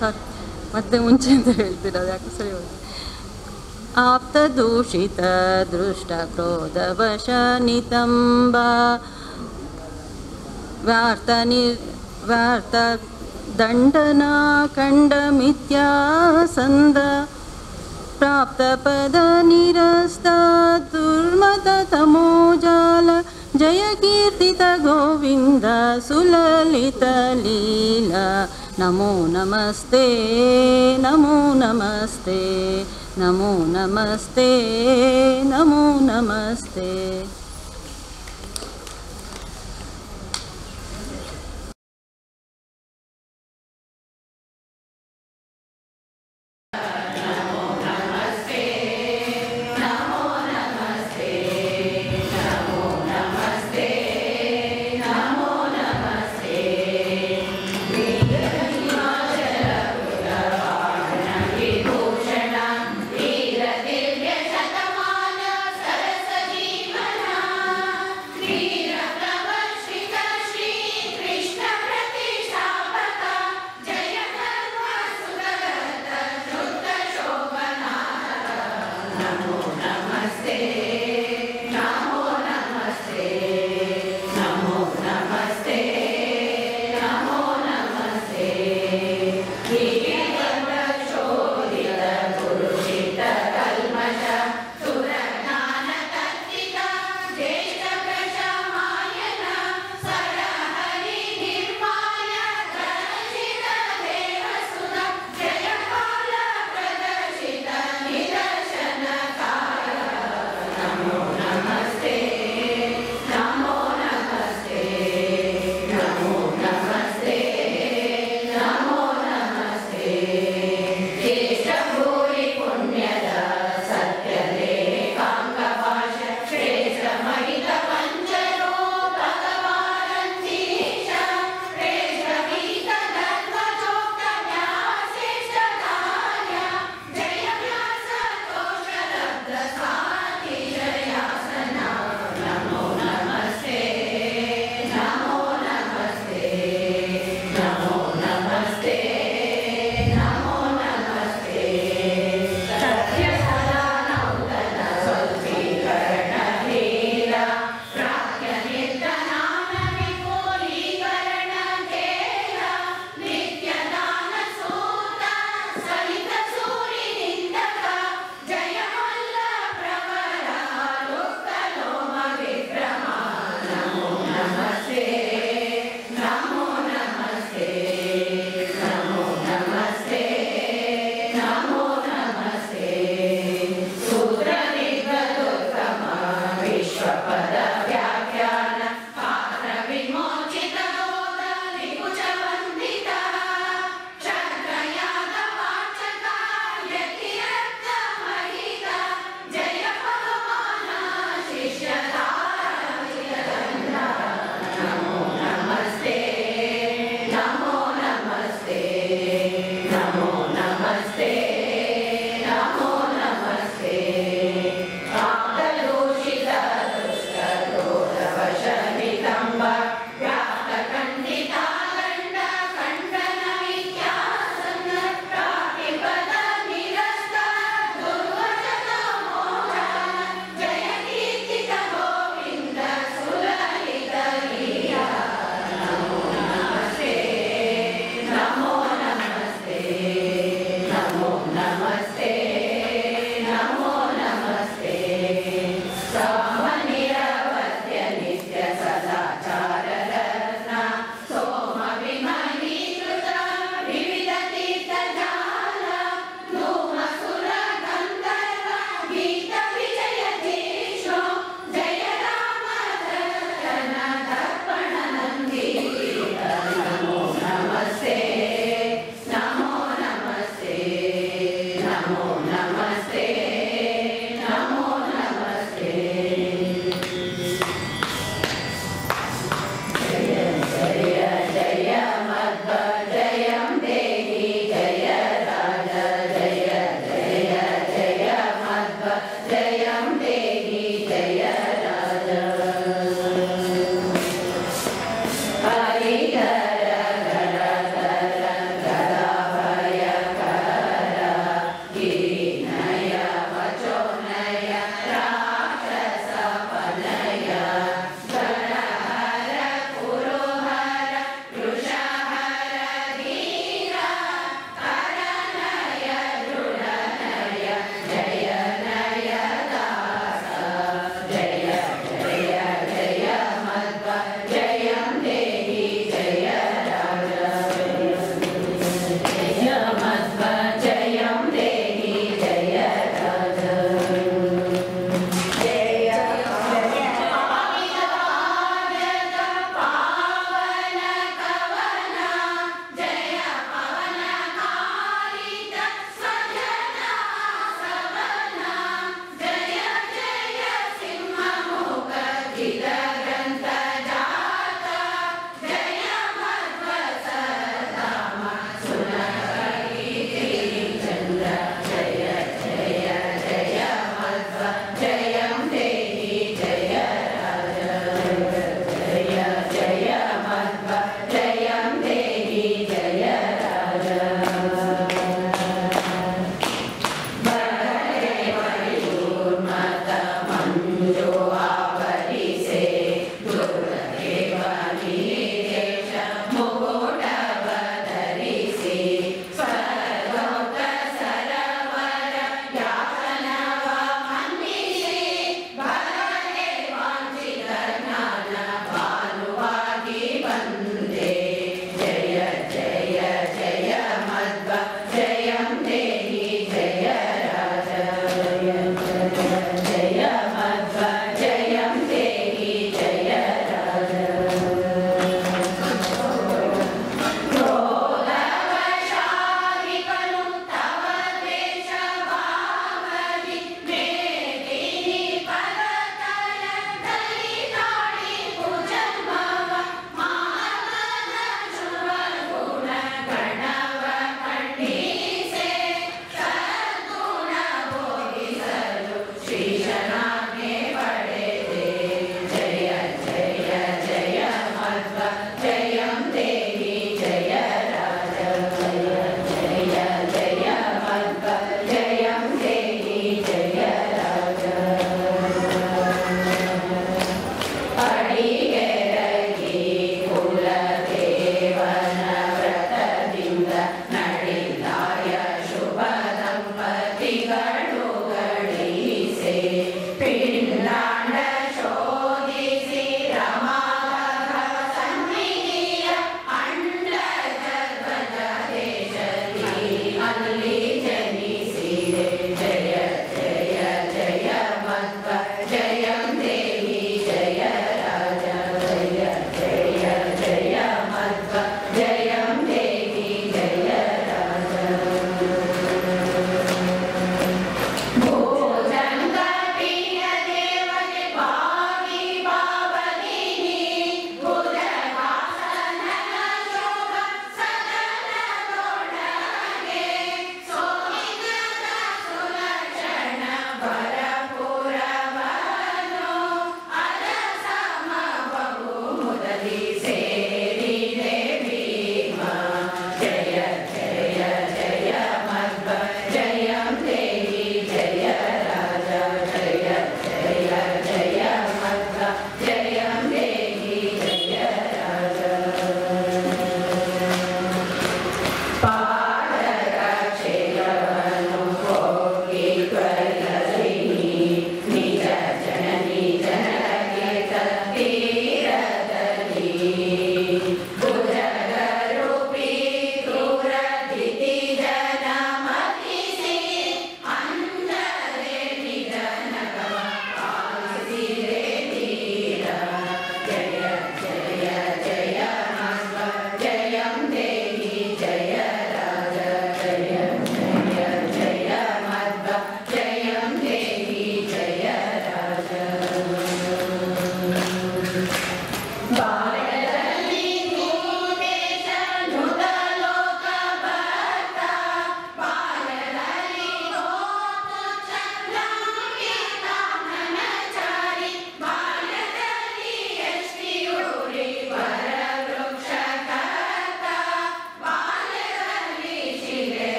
ಸಾರಿ ಮತ್ತೆ ಮುಂಚೆ ಅಂತ ಹೇಳ್ತೀರ ಯಾಕೆ ಸರಿ ಹೋಗಿ ಆಪ್ತದೂಷಿತ ದೃಷ್ಟ ಕ್ರೋಧವಶನಿತಂಬ ವ್ಯಾರ್ಥ ದಂಡನ ಕಂಡ ಮಿಥ್ಯಾಸಂದ ಪ್ರಾಪ್ತಪದ ನಿರಸ್ತ ದುರ್ಮತ ತಮೋಜಾಲ ಜಯ ಕೀರ್ತಿತ ಗೋವಿಂದ ಸುಲಲಿತ ಲೀಲಾ ನಮೋ ನಮಸ್ತೆ ನಮೋ ನಮಸ್ತೆ ನಮೋ ನಮಸ್ತೆ ನಮೋ ನಮಸ್ತೆ.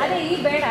ಅದೇ ಈ ಬೇಡ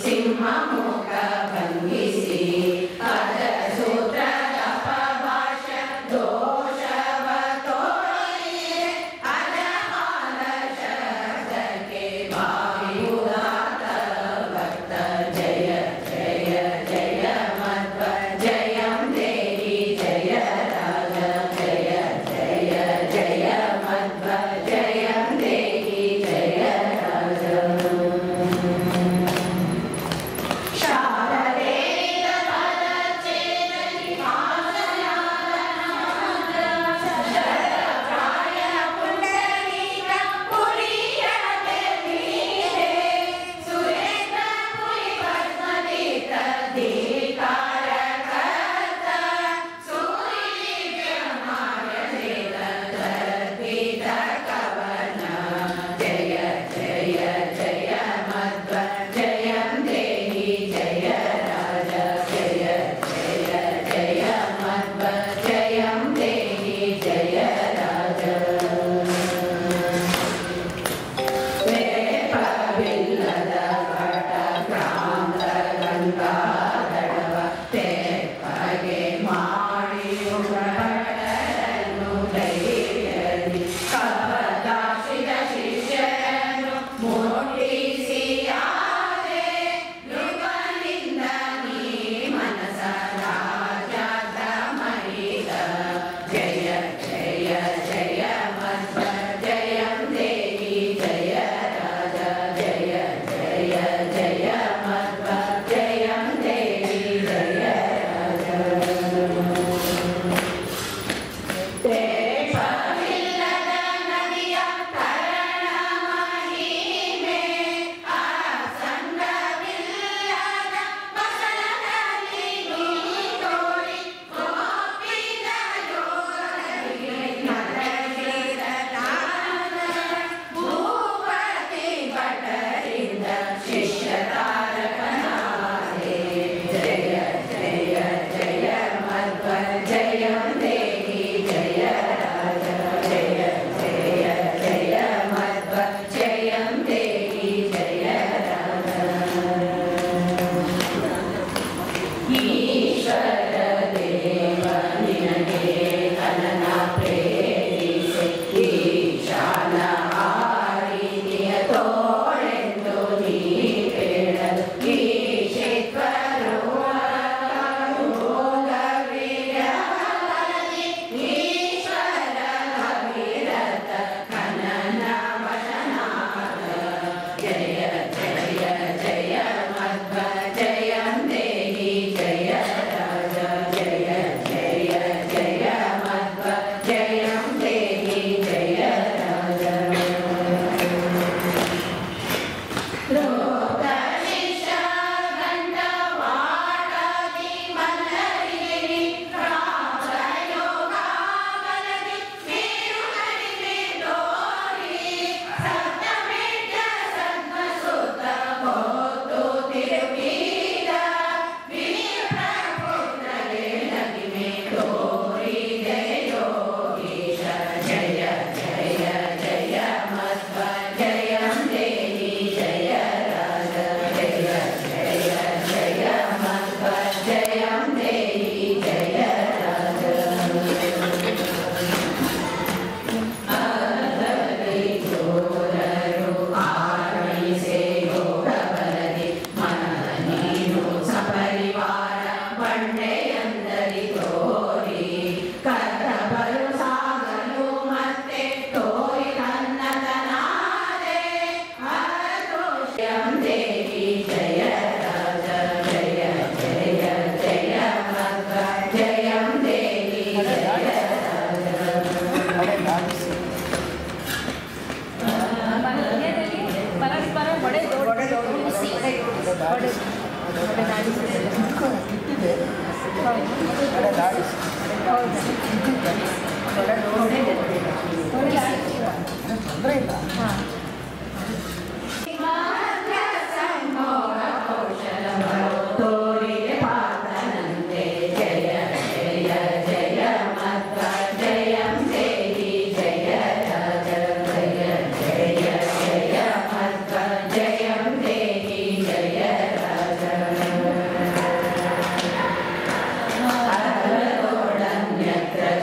ಸಿಂಹ ಮುಖ ಭಂಗಿಸಿ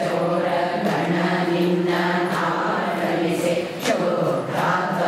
ಚೋರ ಗಣ ನಿನ್ನ ಆರಳಿಸೆ ಶೋಭ್ರಾತ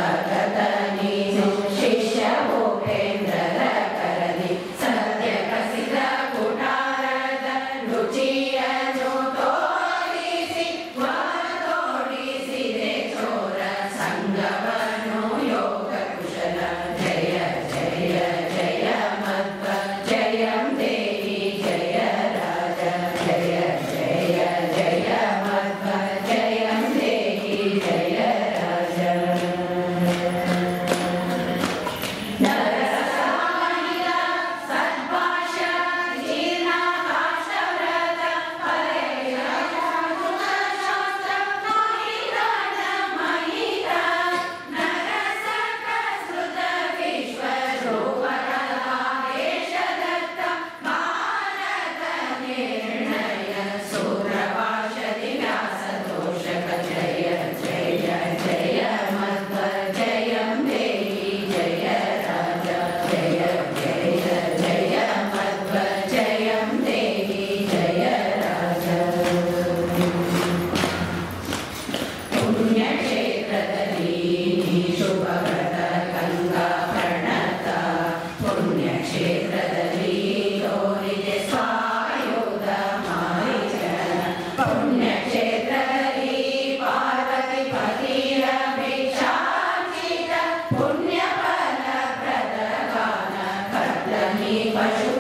ಭಾಷೆ